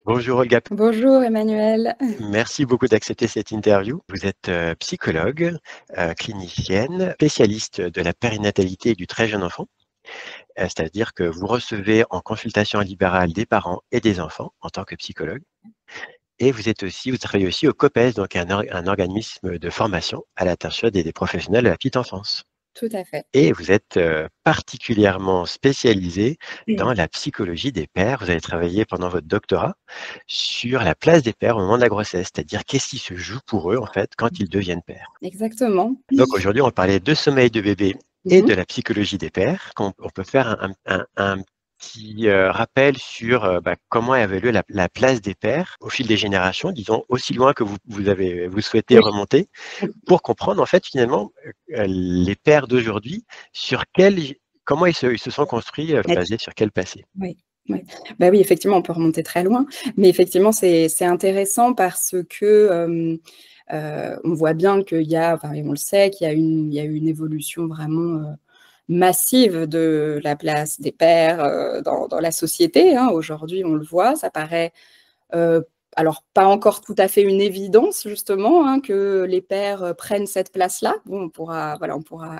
Bonjour Olga, Bonjour Emmanuel. merci beaucoup d'accepter cette interview. Vous êtes psychologue, clinicienne, spécialiste de la périnatalité et du très jeune enfant, c'est-à-dire que vous recevez en consultation libérale des parents et des enfants en tant que psychologue. Et vous travaillez aussi au COPES, donc un organisme de formation à l'attention des professionnels de la petite enfance. Tout à fait. Et vous êtes particulièrement spécialisé Mm. dans la psychologie des pères. Vous avez travaillé pendant votre doctorat sur la place des pères au moment de la grossesse, c'est-à-dire qu'est-ce qui se joue pour eux en fait quand ils deviennent pères. Exactement. Donc aujourd'hui, on va parler de sommeil de bébé et Mhm. de la psychologie des pères. On peut faire un petit rappel sur comment évaluer la place des pères au fil des générations, disons aussi loin que vous souhaitez Oui. remonter, pour comprendre en fait finalement les pères d'aujourd'hui, comment ils se sont construits, basés sur quel passé. Oui. Oui. Bah oui, effectivement, on peut remonter très loin, mais effectivement, c'est intéressant parce que on voit bien qu'il y a, enfin, et on le sait, il y a eu une évolution vraiment massive de la place des pères dans la société. Hein. Aujourd'hui, on le voit, ça paraît Heu, alors pas encore tout à fait une évidence justement, hein, que les pères, prennent cette place-là. Bon, on pourra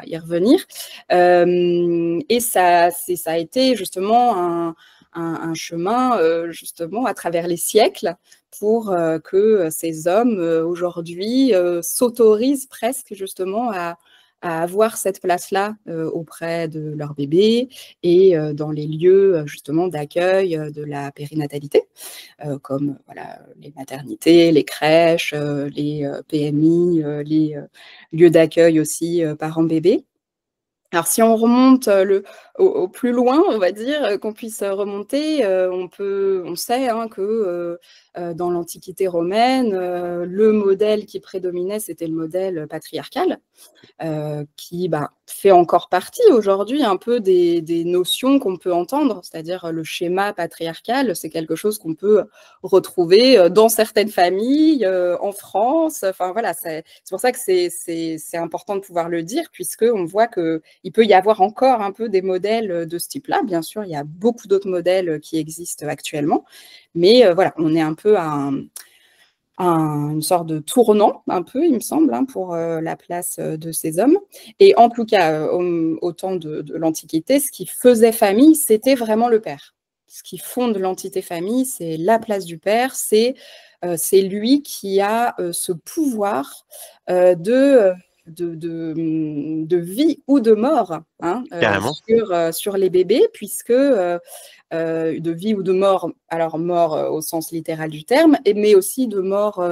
y revenir. Et ça a été justement un chemin, justement à travers les siècles pour, que ces hommes, aujourd'hui, s'autorisent presque justement à avoir cette place-là, auprès de leur bébé et dans les lieux, justement d'accueil, de la périnatalité. Comme voilà, les maternités, les crèches, les PMI, les lieux d'accueil aussi parents-bébés. Alors si on remonte, au plus loin, on va dire, qu'on puisse remonter, on sait, hein, que, dans l'Antiquité romaine, le modèle qui prédominait, c'était le modèle patriarcal, qui, bah, fait encore partie aujourd'hui un peu des notions qu'on peut entendre. C'est-à-dire, le schéma patriarcal, c'est quelque chose qu'on peut retrouver, dans certaines familles, en France. Enfin voilà, c'est pour ça que c'est important de pouvoir le dire puisqu'on voit qu'il peut y avoir encore un peu des modèles, de ce type-là. Bien sûr, il y a beaucoup d'autres modèles, qui existent actuellement, mais voilà, on est un peu à une sorte de tournant, un peu, il me semble, hein, pour la place de ces hommes. Et en tout cas, au temps de l'Antiquité, ce qui faisait famille, c'était vraiment le père. Ce qui fonde l'entité famille, c'est la place du père, c'est lui qui a ce pouvoir de vie ou de mort, hein, Carrément. sur les bébés, puisque de vie ou de mort, alors mort au sens littéral du terme, mais aussi de mort,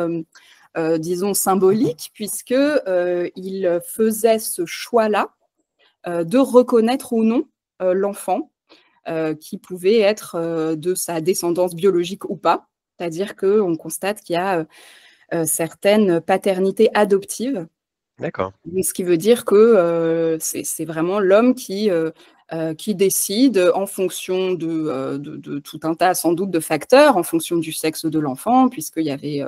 disons, symbolique, puisque il faisait ce choix-là de reconnaître ou non l'enfant, qui pouvait être de sa descendance biologique ou pas. C'est-à-dire qu'on constate qu'il y a certaines paternités adoptives, D'accord. ce qui veut dire que c'est vraiment l'homme qui décide en fonction de tout un tas, sans doute, de facteurs, en fonction du sexe de l'enfant, puisqu'il y avait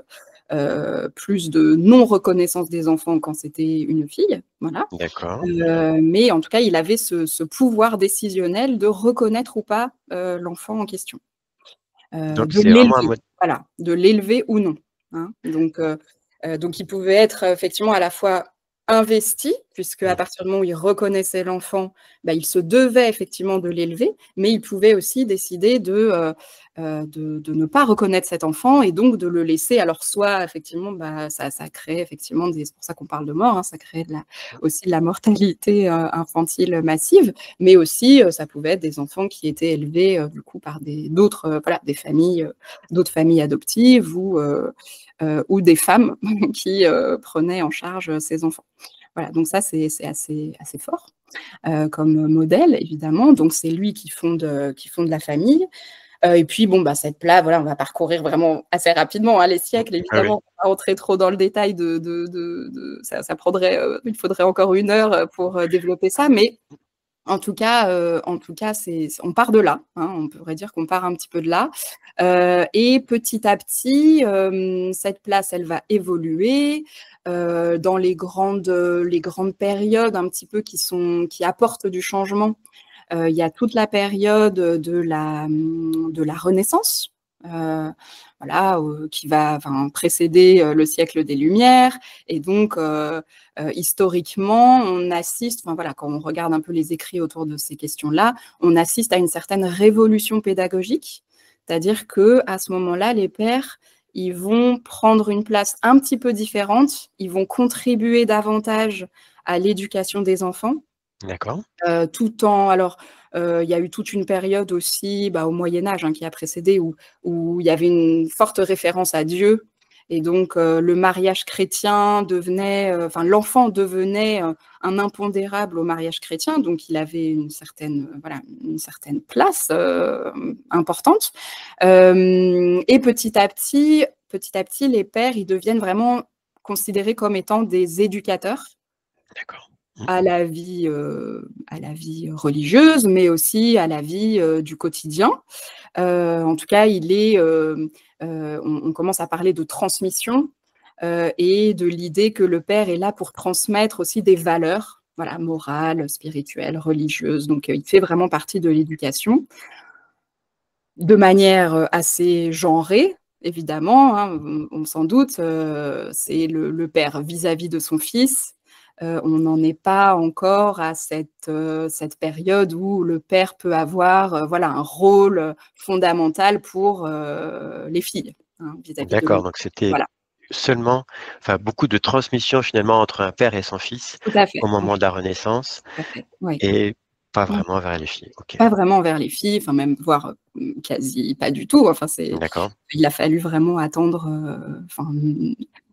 plus de non-reconnaissance des enfants quand c'était une fille. Voilà. D'accord. Mais en tout cas, il avait ce pouvoir décisionnel de reconnaître ou pas l'enfant en question, Donc de c'est vraiment un l'élever, mode. voilà, de l'élever ou non. Hein. Donc il pouvait être effectivement à la fois investi, puisque à Mmh. partir du moment où il reconnaissait l'enfant, bah, il se devait effectivement de l'élever, mais il pouvait aussi décider de ne pas reconnaître cet enfant et donc de le laisser. Alors soit effectivement, bah, ça crée effectivement c'est pour ça qu'on parle de mort, hein, ça crée aussi de la mortalité infantile massive, mais aussi ça pouvait être des enfants qui étaient élevés du coup par d'autres voilà, des familles, d'autres familles adoptives ou des femmes qui prenaient en charge ces enfants. Voilà, donc ça, c'est assez fort comme modèle, évidemment. Donc, c'est lui qui fonde la famille. Et puis, bon, bah, cette place, voilà, on va parcourir vraiment assez rapidement hein, les siècles, Ah oui. évidemment. On va pas rentrer trop dans le détail ça prendrait, il faudrait encore une heure pour développer ça, mais en tout cas, on part de là, hein, on pourrait dire qu'on part un petit peu de là. Et petit à petit, cette place, elle va évoluer dans les grandes périodes un petit peu qui apportent du changement. Il y a toute la période de la Renaissance. voilà, qui va précéder le siècle des Lumières. Et donc, historiquement, on assiste, voilà, quand on regarde un peu les écrits autour de ces questions-là, on assiste à une certaine révolution pédagogique, c'est-à-dire qu'à ce moment-là, les pères, ils vont prendre une place un petit peu différente, ils vont contribuer davantage à l'éducation des enfants. D'accord. Tout en alors, il y a eu toute une période aussi, au Moyen Âge, qui a précédé où il y avait une forte référence à Dieu et donc le mariage chrétien devenait, l'enfant devenait, un impondérable au mariage chrétien, donc il avait une certaine, une certaine place, importante. Et petit à petit, les pères, ils deviennent vraiment considérés comme étant des éducateurs D'accord. à la vie religieuse, mais aussi à la vie du quotidien. En tout cas, on commence à parler de transmission et de l'idée que le père est là pour transmettre aussi des valeurs, voilà, morales, spirituelles, religieuses. Donc, il fait vraiment partie de l'éducation de manière assez genrée. Évidemment, on s'en doute, c'est le père vis-à-vis de son fils. On n'en est pas encore à cette période où le père peut avoir un rôle fondamental pour les filles, vis-à-vis de D'accord, l'enfant. donc c'était Voilà, seulement beaucoup de transmission finalement entre un père et son fils tout à fait, au moment de la Renaissance tout à fait, oui. et pas vraiment vers les filles. OK. Pas vraiment vers les filles, même voire quasi pas du tout. D'accord. Il a fallu vraiment attendre,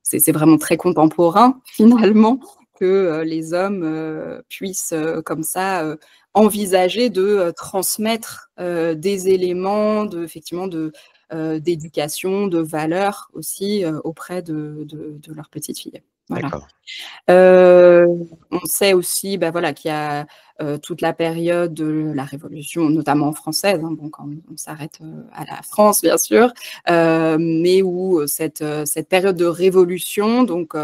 c'est vraiment très contemporain finalement que les hommes puissent comme ça envisager de transmettre des éléments effectivement d'éducation, de valeurs aussi auprès de leurs petites filles. Voilà. D'accord. On sait aussi, qu'il y a toute la période de la Révolution, notamment française, bon, quand on s'arrête à la France, bien sûr, mais où cette période de révolution, donc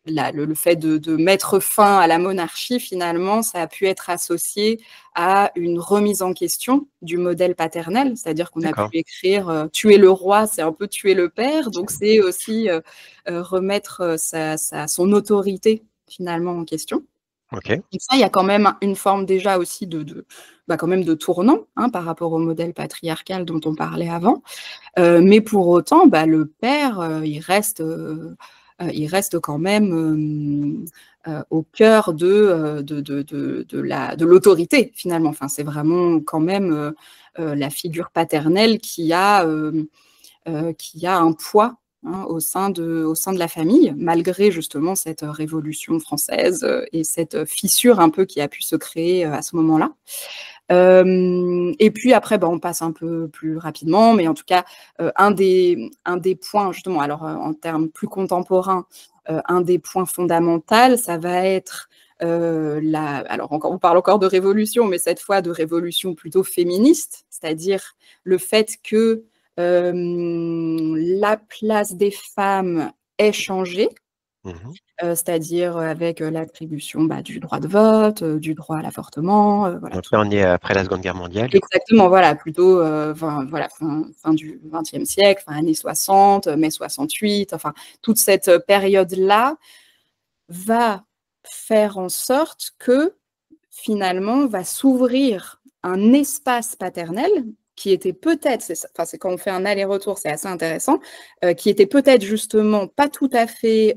le fait de mettre fin à la monarchie, finalement, ça a pu être associé à une remise en question du modèle paternel, c'est-à-dire qu'on a pu D'accord. écrire tuer le roi, c'est un peu tuer le père, donc c'est aussi remettre son autorité finalement en question. OK. Et ça, il y a quand même une forme déjà aussi quand même de tournant par rapport au modèle patriarcal dont on parlait avant. Mais pour autant, le père, il reste quand même au cœur de l'autorité finalement. Enfin, c'est vraiment quand même la figure paternelle qui a un poids au sein de la famille, malgré justement cette révolution française et cette fissure un peu qui a pu se créer à ce moment-là. Et puis après, on passe un peu plus rapidement, mais en tout cas, un des points justement, alors en termes plus contemporains, un des points fondamentaux, ça va être alors on parle encore de révolution, mais cette fois de révolution plutôt féministe, c'est-à-dire le fait que la place des femmes ait changé. Mmh. C'est-à-dire avec l'attribution du droit de vote, du droit à l'avortement, voilà Donc tout. là, on est après la Seconde Guerre mondiale, du coup? Exactement, voilà, plutôt, fin du XXe siècle, années 60, mai 68, enfin toute cette période-là va faire en sorte que, finalement, va s'ouvrir un espace paternel qui était peut-être, c'est quand on fait un aller-retour, c'est assez intéressant, qui était peut-être justement pas tout à fait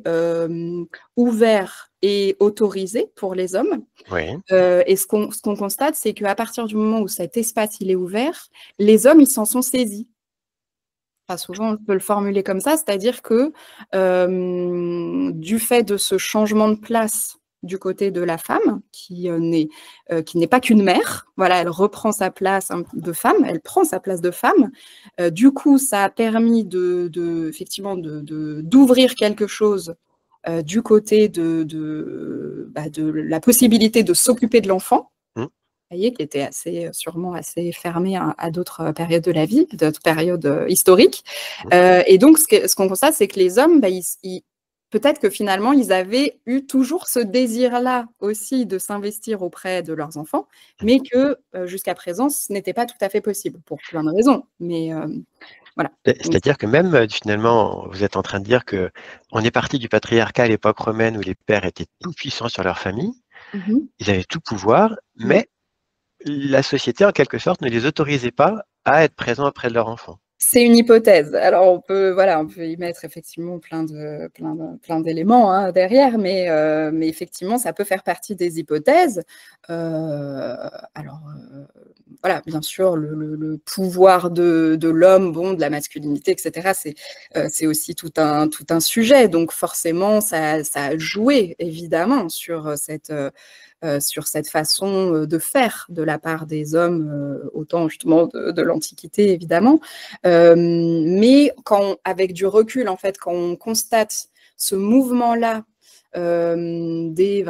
ouvert et autorisé pour les hommes. Oui. Et ce qu'on constate, c'est qu'à partir du moment où cet espace il est ouvert, les hommes ils s'en sont saisis. Enfin, souvent on peut le formuler comme ça, c'est-à-dire que du fait de ce changement de place du côté de la femme, qui n'est pas qu'une mère, voilà, elle reprend sa place de femme, elle prend sa place de femme. Du coup, ça a permis effectivement d'ouvrir quelque chose du côté de la possibilité de s'occuper de l'enfant, Mmh. vous voyez, qui était sûrement assez fermée à d'autres périodes de la vie, d'autres périodes historiques. Mmh. Et donc, ce qu'on constate, c'est que les hommes, peut-être que finalement, ils avaient eu toujours ce désir-là aussi de s'investir auprès de leurs enfants, mais que jusqu'à présent, ce n'était pas tout à fait possible pour plein de raisons. Mais voilà. Donc, C'est-à-dire que même, finalement, vous êtes en train de dire que on est parti du patriarcat à l'époque romaine où les pères étaient tout puissants sur leur famille, mhm, ils avaient tout pouvoir, oui. mais la société, en quelque sorte, ne les autorisait pas à être présents auprès de leurs enfants. C'est une hypothèse. Alors voilà, on peut y mettre effectivement plein d'éléments hein, derrière, mais effectivement, ça peut faire partie des hypothèses. Alors voilà, bien sûr, le pouvoir de l'homme, bon, de la masculinité, etc. C'est aussi tout un sujet. Donc forcément, ça a joué évidemment sur cette façon de faire de la part des hommes, autant justement de l'Antiquité, évidemment. Mais avec du recul, en fait, quand on constate ce mouvement-là,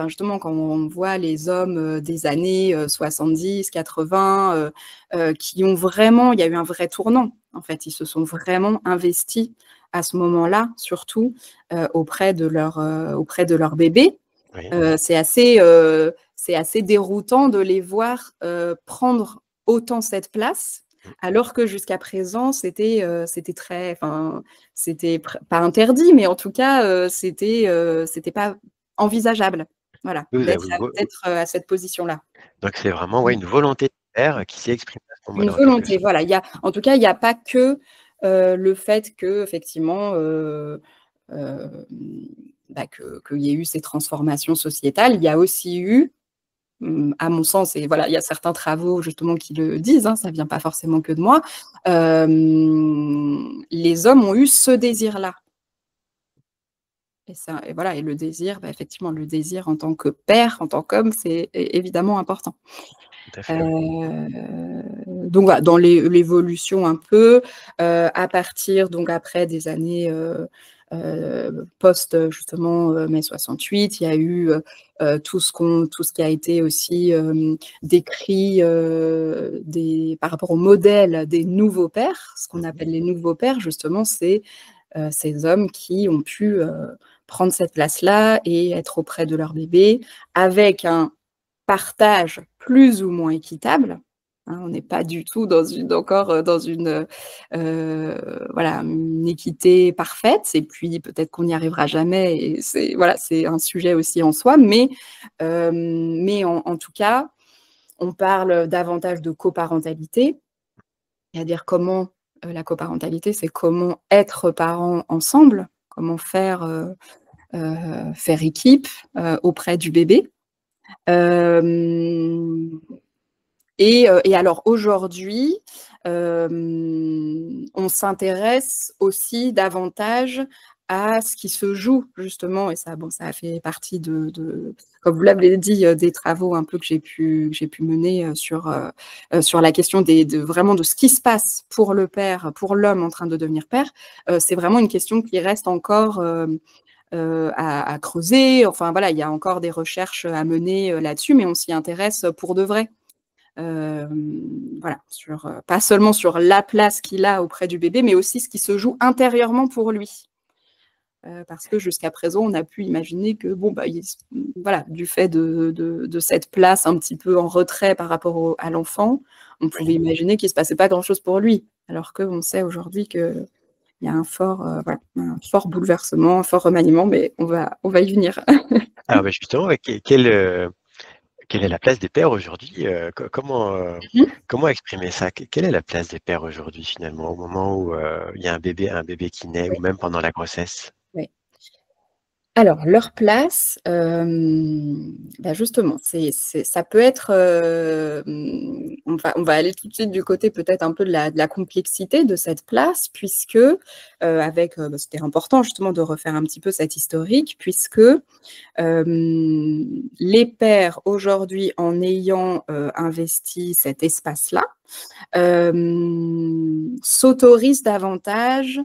justement, quand on voit les hommes des années 70, 80, qui ont vraiment, il y a eu un vrai tournant, en fait, ils se sont vraiment investis à ce moment-là, surtout auprès de leur bébé. Oui. C'est assez déroutant de les voir prendre autant cette place, alors que jusqu'à présent, c'était pas interdit, mais en tout cas, c'était pas envisageable, voilà, Vous avez d'être à cette position-là. donc c'est vraiment, ouais, une volonté de faire qui s'est exprimée à ce Une moment-là, en quelque volonté, sorte. voilà. En tout cas, il n'y a pas que le fait que, effectivement, qu'il y ait eu ces transformations sociétales. Il y a aussi eu, à mon sens, et voilà, il y a certains travaux justement qui le disent, hein, ça ne vient pas forcément que de moi, les hommes ont eu ce désir-là. Et voilà, et le désir, effectivement, le désir en tant que père, en tant qu'homme, c'est évidemment important. Tout à fait, oui. Donc voilà, dans l'évolution un peu, à partir donc après des années post justement mai 68, il y a eu tout ce qui a été aussi décrit par rapport au modèle des nouveaux pères. Ce qu'on appelle les nouveaux pères, justement, c'est ces hommes qui ont pu prendre cette place-là et être auprès de leur bébé avec un partage plus ou moins équitable. Hein, on n'est pas du tout encore dans voilà, une équité parfaite, et puis peut-être qu'on n'y arrivera jamais, et c'est un sujet aussi en soi, mais en tout cas, on parle davantage de coparentalité, c'est-à-dire comment la coparentalité, c'est comment être parents ensemble, comment faire équipe auprès du bébé. Et alors aujourd'hui, on s'intéresse aussi davantage à ce qui se joue justement, et ça a fait partie comme vous l'avez dit, des travaux un peu que j'ai pu mener sur la question vraiment de ce qui se passe pour le père, pour l'homme en train de devenir père. C'est vraiment une question qui reste encore à creuser. Enfin voilà, il y a encore des recherches à mener là-dessus, mais on s'y intéresse pour de vrai. Voilà, pas seulement sur la place qu'il a auprès du bébé, mais aussi ce qui se joue intérieurement pour lui. Parce que jusqu'à présent, on a pu imaginer que, voilà, du fait de cette place un petit peu en retrait par rapport à l'enfant, on pouvait imaginer qu'il ne se passait pas grand-chose pour lui, alors qu'on sait aujourd'hui qu'il y a un fort bouleversement, un fort remaniement, mais on va y venir. Alors, justement, quelle est la place des pères aujourd'hui? Comment exprimer ça? Quelle est la place des pères aujourd'hui, finalement, au moment où il y a un bébé qui naît, ou même pendant la grossesse? Oui. Alors, leur place, justement, ça peut être, on va aller tout de suite du côté peut-être un peu de la complexité de cette place, puisque c'était important justement de refaire un petit peu cette historique, puisque les pères aujourd'hui, en ayant investi cet espace-là, s'autorisent davantage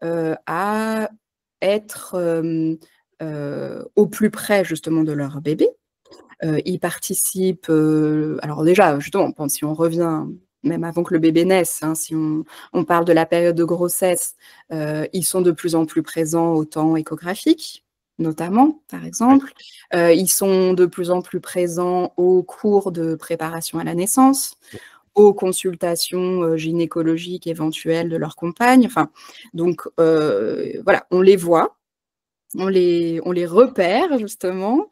à être au plus près justement de leur bébé. Ils participent, alors déjà, justement, si on revient même avant que le bébé naisse, hein, si on parle de la période de grossesse, ils sont de plus en plus présents au temps échographique. notamment, par Oui. exemple. Ils sont de plus en plus présents aux cours de préparation à la naissance, aux consultations gynécologiques éventuelles de leur compagne. Enfin, donc, voilà, on les voit, on les repère justement.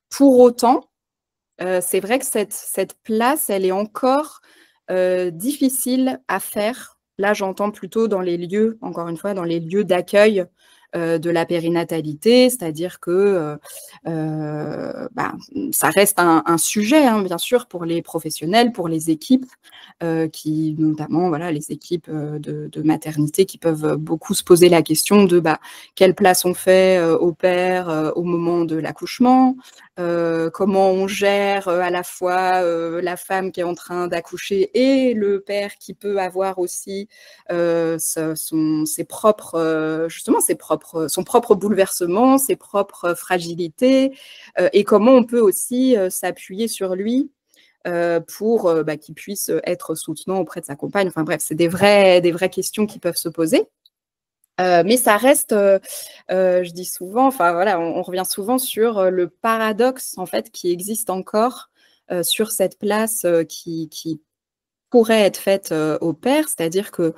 Pour autant, c'est vrai que cette place, elle est encore difficile à faire. Là, j'entends plutôt dans les lieux, encore une fois, dans les lieux d'accueil de la périnatalité, c'est-à-dire que bah, ça reste un sujet, hein, bien sûr, pour les professionnels, pour les équipes, qui, notamment, voilà, les équipes de maternité qui peuvent beaucoup se poser la question de bah, quelle place on fait au père au moment de l'accouchement, comment on gère à la fois la femme qui est en train d'accoucher et le père qui peut avoir aussi ses propres, justement, son propre bouleversement, ses propres fragilités, et comment on peut aussi s'appuyer sur lui pour bah, qu'il puisse être soutenant auprès de sa compagne. Enfin bref, c'est des vraies questions qui peuvent se poser. Mais ça reste, je dis souvent, enfin voilà, on revient souvent sur le paradoxe en fait qui existe encore sur cette place qui pourrait être faite au père, c'est-à-dire que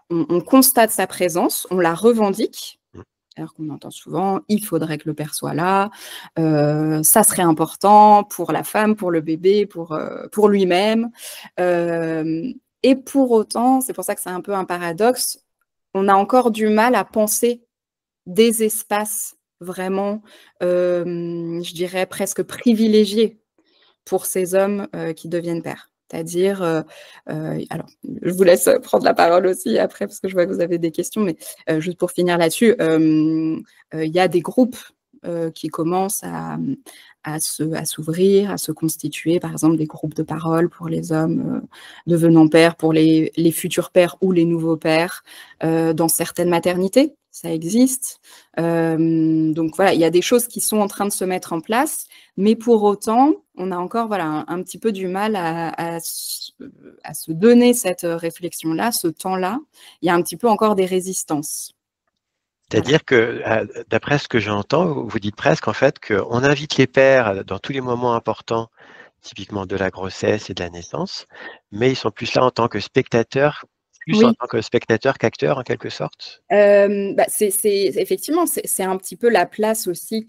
on constate sa présence, on la revendique, Mmh. alors qu'on entend souvent, il faudrait que le père soit là, ça serait important pour la femme, pour le bébé, pour lui-même. Et pour autant, c'est pour ça que c'est un peu un paradoxe, on a encore du mal à penser des espaces vraiment, je dirais presque privilégiés pour ces hommes qui deviennent pères. C'est-à-dire, alors, je vous laisse prendre la parole aussi après, parce que je vois que vous avez des questions, mais juste pour finir là-dessus, il y a des groupes qui commencent à s'ouvrir, à se constituer, par exemple des groupes de parole pour les hommes devenant pères, pour les futurs pères ou les nouveaux pères, dans certaines maternités, ça existe. Donc voilà, il y a des choses qui sont en train de se mettre en place, mais pour autant, on a encore voilà, un petit peu du mal à se donner cette réflexion-là, ce temps-là. Il y a un petit peu encore des résistances. Voilà. C'est-à-dire que, d'après ce que j'entends, vous dites presque en fait qu'on invite les pères dans tous les moments importants, typiquement de la grossesse et de la naissance, mais ils sont plus là en tant que spectateurs, plus en Oui. tant que spectateurs qu'acteurs en quelque sorte? Bah, effectivement, c'est un petit peu la place aussi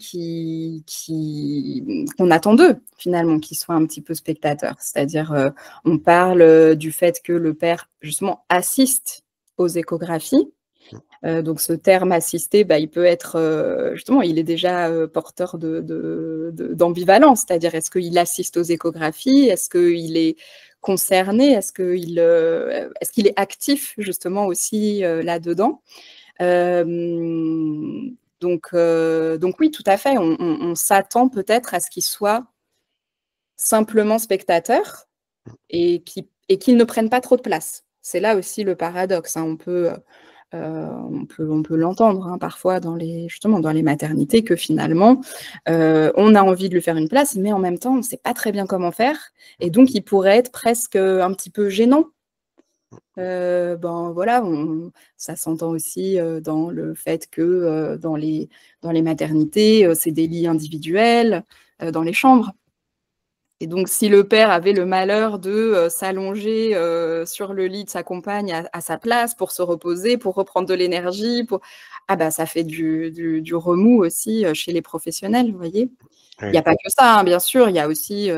qu'on attend d'eux, finalement, qu'ils soient un petit peu spectateurs. C'est-à-dire, on parle du fait que le père, justement, assiste aux échographies. Mmh. Donc ce terme assisté, bah, il peut être, justement, il est déjà porteur d'ambivalence. C'est-à-dire, est-ce qu'il assiste aux échographies? Est-ce qu'il est concerné? Est-ce qu'il est actif, justement, aussi là-dedans? Donc oui, tout à fait, on s'attend peut-être à ce qu'ils soient simplement spectateurs et qu'ils ne prennent pas trop de place. C'est là aussi le paradoxe, hein. On peut l'entendre hein, parfois justement dans les maternités que finalement, on a envie de lui faire une place, mais en même temps, on ne sait pas très bien comment faire. Et donc, il pourrait être presque un petit peu gênant. Ben voilà, ça s'entend aussi dans le fait que dans les maternités, c'est des lits individuels dans les chambres. Et donc, si le père avait le malheur de s'allonger sur le lit de sa compagne à sa place pour se reposer, pour reprendre de l'énergie, ah bah, ça fait du remous aussi chez les professionnels, vous voyez. Il n'y a Oui. pas que ça, hein, bien sûr, il y a aussi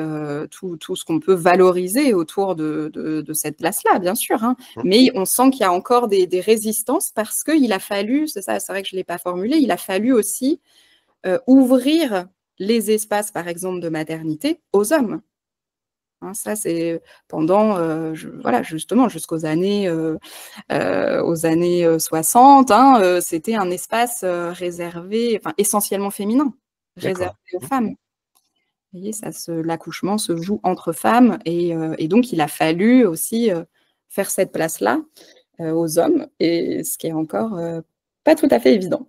tout ce qu'on peut valoriser autour de cette place-là, bien sûr. Hein. Mmh. Mais on sent qu'il y a encore des résistances parce qu'il a fallu, c'est ça, c'est vrai que je ne l'ai pas formulé, il a fallu aussi ouvrir les espaces, par exemple, de maternité aux hommes. Hein, ça, c'est pendant, voilà, justement, jusqu'aux années, aux années 60, hein, c'était un espace réservé, enfin, essentiellement féminin, réservé D'accord. aux Mmh. femmes. Vous voyez, l'accouchement se joue entre femmes et donc il a fallu aussi faire cette place-là aux hommes, et ce qui est encore pas tout à fait évident.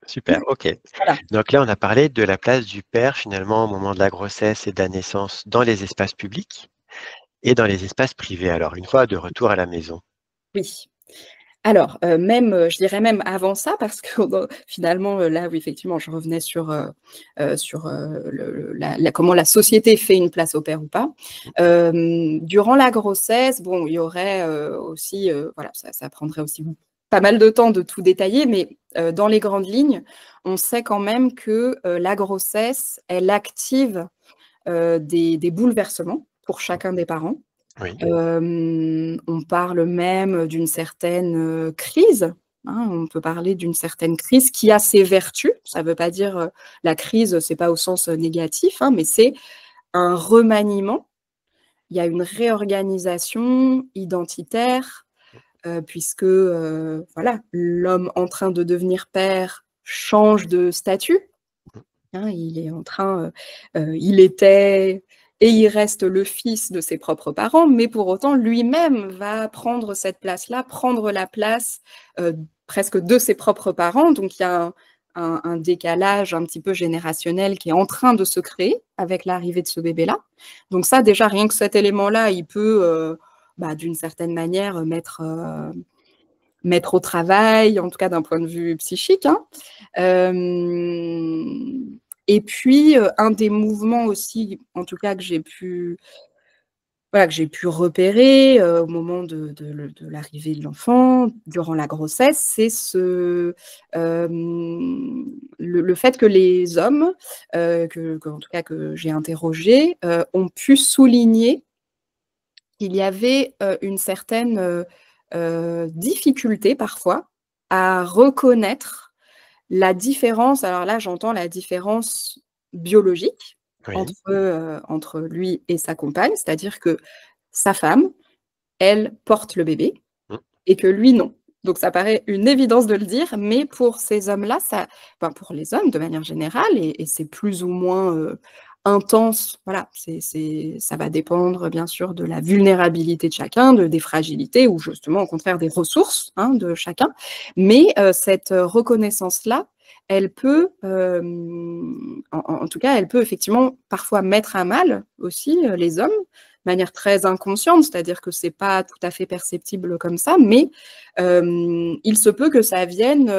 Super, OK. Voilà. Donc là, on a parlé de la place du père finalement au moment de la grossesse et de la naissance dans les espaces publics et dans les espaces privés alors, une fois de retour à la maison. Oui. Alors, même, je dirais même avant ça parce que finalement, là, oui, effectivement, je revenais sur, comment la société fait une place au père ou pas. Durant la grossesse, bon, il y aurait, aussi, voilà, ça prendrait aussi pas mal de temps de tout détailler, mais, dans les grandes lignes, on sait quand même que, la grossesse, elle active, des bouleversements pour chacun des parents. Oui, On parle même d'une certaine, crise, hein. On peut parler d'une certaine crise qui a ses vertus. Ça ne veut pas dire, la crise, c'est pas au sens, négatif, hein, mais c'est un remaniement. Il y a une réorganisation identitaire, puisque, voilà, l'homme en train de devenir père change de statut. Hein, il est en train, il était et il reste le fils de ses propres parents, mais pour autant, lui-même va prendre cette place-là, prendre la place, presque de ses propres parents. Donc il y a un décalage un petit peu générationnel qui est en train de se créer avec l'arrivée de ce bébé-là. Donc ça, déjà, rien que cet élément-là, il peut, bah, d'une certaine manière, mettre au travail, en tout cas d'un point de vue psychique, hein. Et puis, un des mouvements aussi, en tout cas que j'ai pu voilà, que j'ai pu repérer, au moment de l'arrivée de l'enfant, durant la grossesse, c'est le fait que les hommes, en tout cas que j'ai interrogés, ont pu souligner qu'il y avait, une certaine, difficulté parfois à reconnaître la différence. Alors là, j'entends la différence biologique oui, entre lui et sa compagne, c'est-à-dire que sa femme, elle porte le bébé mmh, et que lui, non. Donc ça paraît une évidence de le dire, mais pour ces hommes-là, ça enfin pour les hommes de manière générale et c'est plus ou moins, intense, voilà, ça va dépendre bien sûr de la vulnérabilité de chacun, des fragilités ou justement au contraire des ressources, hein, de chacun. Mais, cette, reconnaissance-là, elle peut, en tout cas, elle peut effectivement parfois mettre à mal aussi, les hommes manière très inconsciente, c'est-à-dire que c'est pas tout à fait perceptible comme ça, mais il se peut que ça vienne,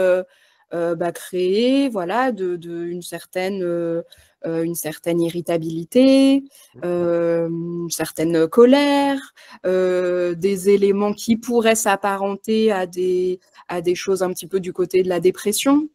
bah, créer, voilà, une certaine irritabilité, mmh, une certaine colère, des éléments qui pourraient s'apparenter à des choses un petit peu du côté de la dépression. mmh,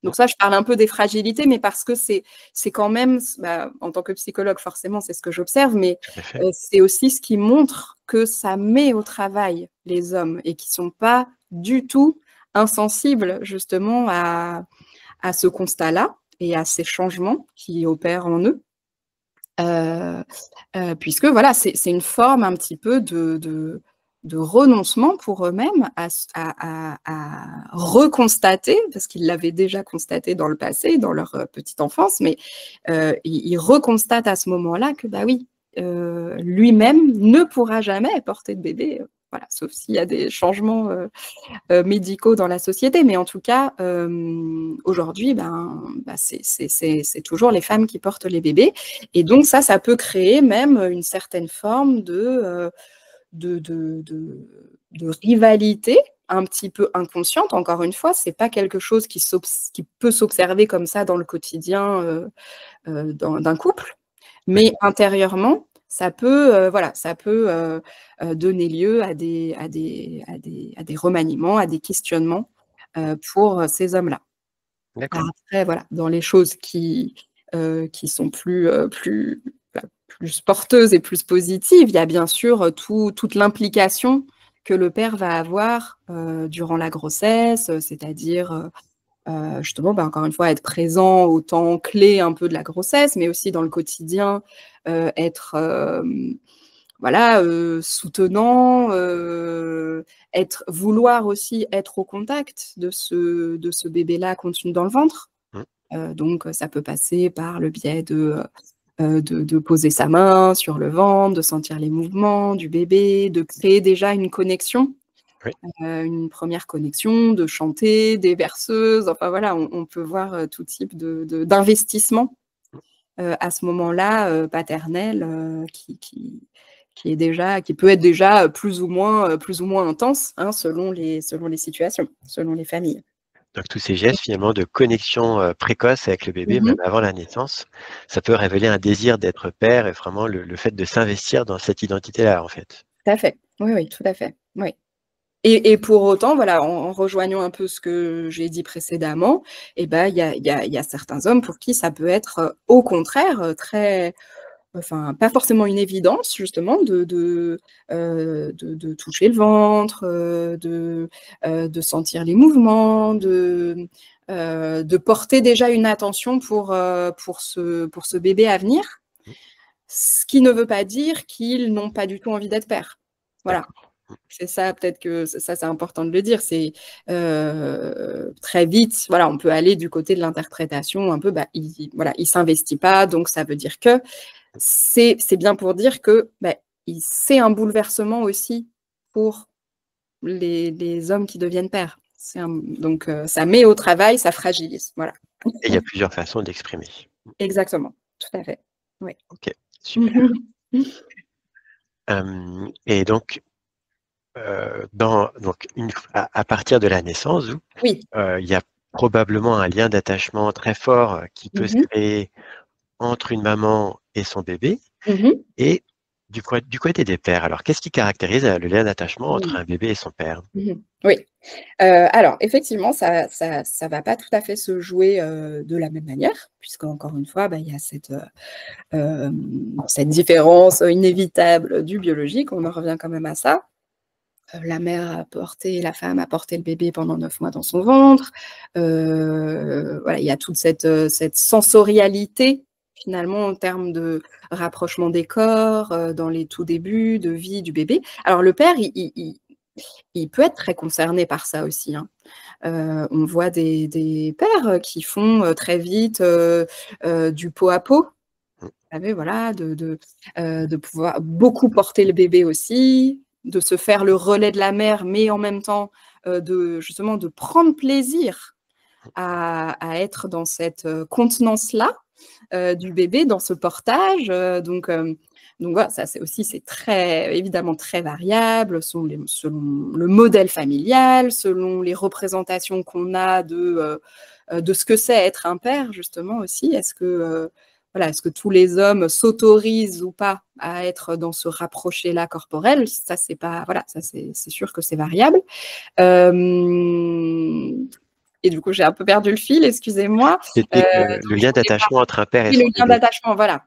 Donc ça, je parle un peu des fragilités, mais parce que c'est quand même bah, en tant que psychologue, forcément, c'est ce que j'observe, mais tout à fait. c'est aussi ce qui montre que ça met au travail les hommes et qui sont pas du tout insensibles justement à ce constat-là et à ces changements qui opèrent en eux. Heu puisque voilà, c'est une forme un petit peu de renoncement pour eux-mêmes à reconstater, parce qu'ils l'avaient déjà constaté dans le passé, dans leur, petite enfance, mais ils reconstatent à ce moment-là que, bah, oui, lui-même ne pourra jamais porter de bébé, voilà, sauf s'il y a des changements, médicaux dans la société. Mais en tout cas, aujourd'hui, ben, bah, c'est toujours les femmes qui portent les bébés et donc ça peut créer même, une certaine forme de rivalité un petit peu inconsciente. Encore une fois, c'est pas quelque chose qui peut s'observer comme ça dans le quotidien, d'un couple, Oui, mais intérieurement, ça peut, voilà, ça peut, donner lieu à des remaniements, à des questionnements, pour, ces hommes-là. Alors d'accord. après, voilà, dans les choses qui sont voilà, plus porteuses et plus positives, il y a bien sûr, toute l'implication que le père va avoir, durant la grossesse, c'est-à-dire, justement, bah, encore une fois, être présent au temps clé un peu de la grossesse, mais aussi dans le quotidien, être, voilà, soutenant, vouloir aussi être au contact de ce bébé-là contenu dans le ventre. Mmh, Donc, ça peut passer par le biais de poser sa main sur le ventre, de sentir les mouvements du bébé, de créer déjà une connexion, oui, une première connexion, de chanter, des berceuses, enfin voilà, on peut voir, tout type d'investissement, mmh, à ce moment-là, paternel, qui peut être déjà plus ou moins intense, hein, selon les situations, selon les familles. Donc tous ces gestes finalement de connexion, précoce avec le bébé, même Mmh. avant la naissance, ça peut révéler un désir d'être père et vraiment le fait de s'investir dans cette identité-là, en fait. Tout à fait. Oui, oui, tout à fait. Oui. Et pour autant, voilà, en rejoignant un peu ce que j'ai dit précédemment, et ben, il y a certains hommes pour qui ça peut être, au contraire, très enfin, pas forcément une évidence justement de toucher le ventre, de sentir les mouvements, de porter déjà une attention pour ce bébé à venir. Mmh, Ce qui ne veut pas dire qu'ils n'ont pas du tout envie d'être pères. Voilà. d'accord. Mmh. C'est ça, peut-être que ça, c'est important de le dire. C'est, très vite, voilà, on peut aller du côté de l'interprétation un peu, bah, il s'investit pas, donc ça veut dire que c'est bien pour dire que, bah, c'est un bouleversement aussi pour les hommes qui deviennent pères. Donc ça met au travail, ça fragilise, voilà. Et il y a plusieurs façons d'exprimer. Exactement, tout à fait. Oui. OK, super. Et donc, donc à partir de la naissance, Oui. il y a probablement un lien d'attachement très fort, qui peut se Mmh mh. créer entre une maman et son bébé. Mmh. Et du côté des pères, alors qu'est-ce qui caractérise, le lien d'attachement entre Mmh. un bébé et son père? Mmh. Oui. Alors effectivement, ça va pas tout à fait se jouer, de la même manière, puisqu'encore une fois, bah, il y a cette différence, inévitable du biologique. On en revient quand même à ça. La femme a porté le bébé pendant 9 mois dans son ventre. Voilà, il y a toute cette sensorialité, finalement, en termes de rapprochement des corps, dans les tout débuts de vie du bébé. Alors le père, il peut être très concerné par ça aussi, hein. On voit des pères, qui font, très vite, du pot à pot. Mmh, Vous savez, voilà, de pouvoir beaucoup porter le bébé aussi, de se faire le relais de la mère, mais en même temps, justement de prendre plaisir à être dans cette, contenance-là, du bébé, dans ce portage, donc voilà, ça c'est très évidemment très variable selon le modèle familial, selon les représentations qu'on a de ce que c'est être un père justement aussi. Voilà, est-ce que tous les hommes s'autorisent ou pas à être dans ce rapproché-là corporel? Ça, c'est pas voilà, ça c'est sûr que c'est variable. Hem Et du coup, j'ai un peu perdu le fil, excusez-moi. c'était, le Donc je lien voulais d'attachement entre un père et parler son le lien bébé. d'attachement, voilà.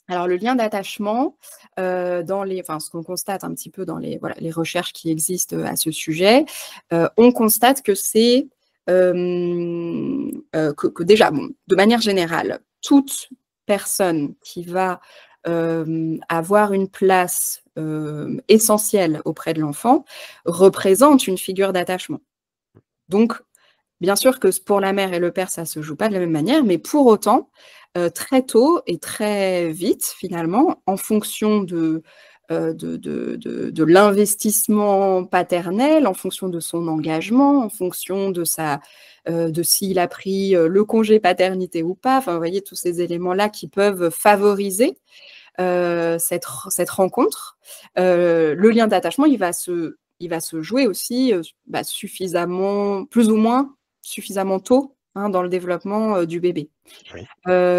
Alors le lien d'attachement, ce qu'on constate un petit peu dans les recherches qui existent, à ce sujet, on constate que c'est, que déjà, bon, de manière générale, toute personne qui va, avoir une place, essentielle auprès de l'enfant représente une figure d'attachement. Donc bien sûr que pour la mère et le père, ça se joue pas de la même manière, mais pour autant, très tôt et très vite finalement, en fonction de l'investissement paternel, en fonction de son engagement, en fonction de s'il a pris, le congé paternité ou pas, enfin, vous voyez tous ces éléments-là qui peuvent favoriser, cette rencontre. Le lien d'attachement, il va se jouer aussi, bah, suffisamment plus ou moins suffisamment tôt, hein, dans le développement, du bébé. Oui.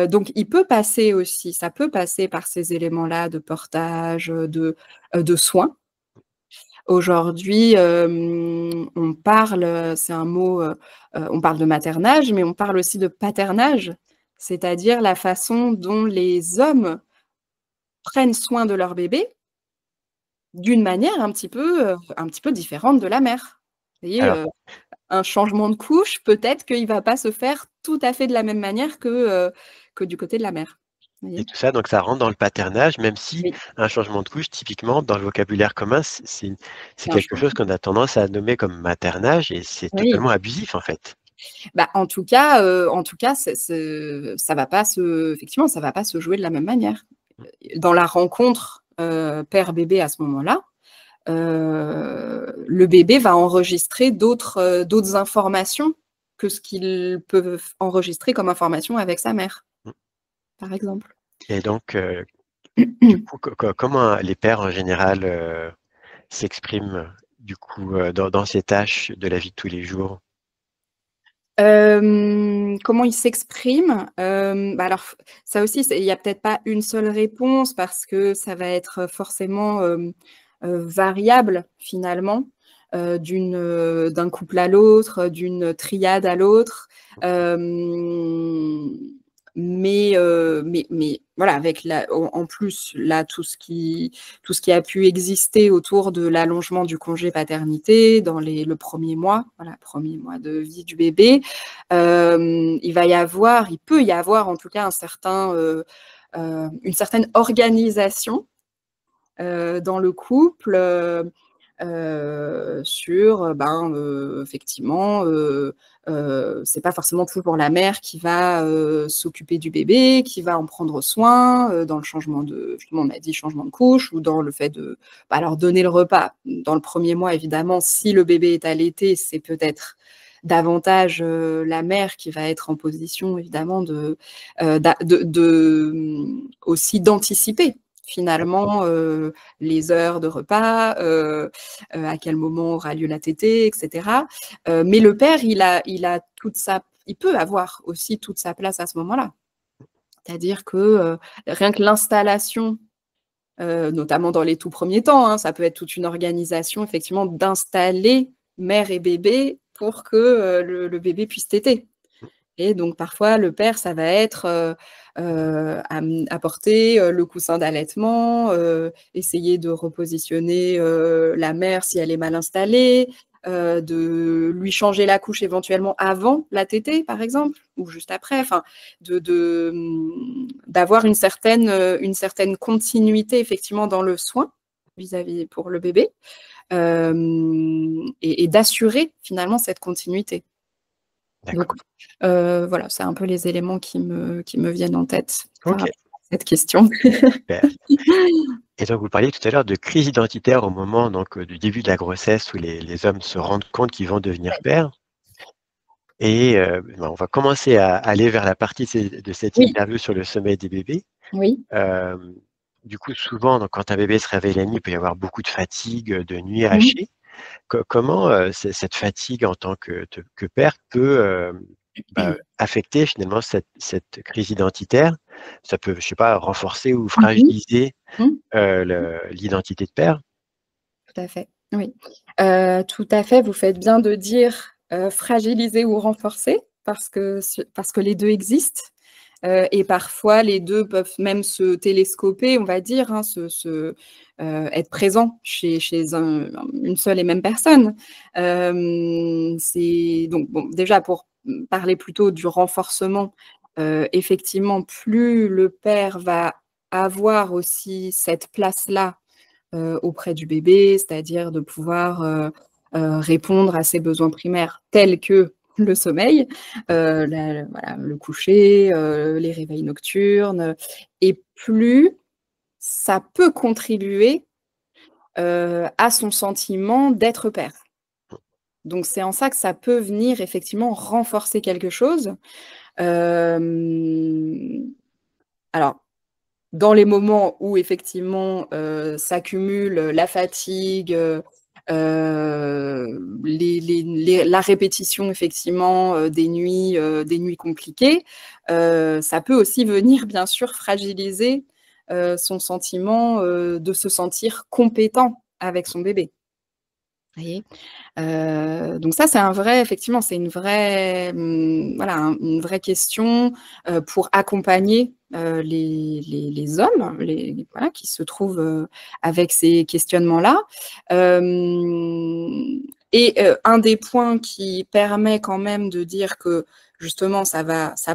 Donc il peut passer aussi ça peut passer par ces éléments-là de portage, de soins. Aujourd'hui, on parle, c'est un mot, on parle de maternage, mais on parle aussi de paternage, c'est-à-dire la façon dont les hommes prennent soin de leur bébé d'une manière un petit peu différente de la mère. Vous voyez, Alors un changement de couche, peut-être qu'il va pas se faire tout à fait de la même manière que du côté de la mère. Vous et voyez? tout ça, donc ça rentre dans le paternage, même si Oui, un changement de couche, typiquement, dans le vocabulaire commun, c'est c'est un quelque changement. chose qu'on a tendance à nommer comme maternage et c'est Oui, totalement abusif, en fait. bah, en tout cas, ça va pas se effectivement, ça va pas se jouer de la même manière. Dans la rencontre, père-bébé à ce moment-là, le bébé va enregistrer d'autres informations que ce qu'il peut enregistrer comme information avec sa mère, Mmh, par exemple. et donc Du coup, comment les pères en général s'expriment du coup dans ces tâches de la vie de tous les jours? Comment ils s'expriment? Bah, alors ça aussi, il y a peut-être pas une seule réponse parce que ça va être forcément, variable finalement, d'un couple à l'autre, d'une triade à l'autre. Hem, mais voilà, avec en plus, là, tout ce qui a pu exister autour de l'allongement du congé paternité dans le 1er mois, voilà, 1er mois de vie du bébé, il peut y avoir en tout cas une certaine organisation dans le couple, sur, effectivement, c'est pas forcément toujours la mère qui va, s'occuper du bébé, qui va en prendre soin, dans le changement justement, on a dit changement de couche ou dans le fait de, leur donner le repas. Dans le 1er mois, évidemment, si le bébé est allaité, c'est peut-être davantage, la mère qui va être en position évidemment aussi d'anticiper finalement, les heures de repas, à quel moment aura lieu la tétée, et cetera. Mais le père, il peut avoir aussi toute sa place à ce moment-là. C'est-à-dire que, rien que l'installation, notamment dans les tout premiers temps, hein, ça peut être toute une organisation effectivement d'installer mère et bébé pour que, le bébé puisse téter. Et donc parfois le père, ça va être, apporter, le coussin d'allaitement, essayer de repositionner, la mère si elle est mal installée, de lui changer la couche éventuellement avant la tétée, par exemple, ou juste après. Enfin, d'avoir une certaine continuité effectivement dans le soin vis-à-vis pour le bébé, et d'assurer finalement cette continuité. Donc, D'accord. voilà, c'est un peu les éléments qui me viennent en tête par OK, rapport à cette question. super. Et donc vous parliez tout à l'heure de crise identitaire au moment donc du début de la grossesse où les hommes se rendent compte qu'ils vont devenir pères et on va commencer à aller vers la partie de cette Oui, interview sur le sommeil des bébés. oui. Hem, du coup, souvent, donc quand un bébé se réveille la nuit, il peut y avoir beaucoup de fatigue, de nuits Mmh. hachées. Comment, cette fatigue en tant que père peut, affecter finalement cette crise identitaire? Ça peut, je sais pas, renforcer ou Mmh mh. fragiliser, Mmh. l'identité de père? Tout à fait, oui. Tout à fait, vous faites bien de dire, fragiliser ou renforcer parce que les 2 existent, et parfois les 2 peuvent même se télescoper, on va dire, hein, être présents chez une seule et même personne. C'est donc bon, déjà pour, parler plutôt du renforcement, effectivement, plus le père va avoir aussi cette place-là auprès du bébé, c'est-à-dire de pouvoir, répondre à ses besoins primaires tels que le sommeil, voilà, le coucher, les réveils nocturnes, et plus ça peut contribuer, à son sentiment d'être père. Donc c'est en ça que ça peut venir effectivement renforcer quelque chose. Hem, alors dans les moments où effectivement, s'accumule, la fatigue, la répétition effectivement, des nuits compliquées, ça peut aussi venir bien sûr fragiliser, son sentiment, de se sentir compétent avec son bébé. Vous voyez? Donc ça, c'est un vrai effectivement, c'est une vraie, voilà, une vraie question, pour accompagner, les hommes, voilà, qui se trouvent, avec ces questionnements-là. Hem un des points qui permet quand même de dire que justement ça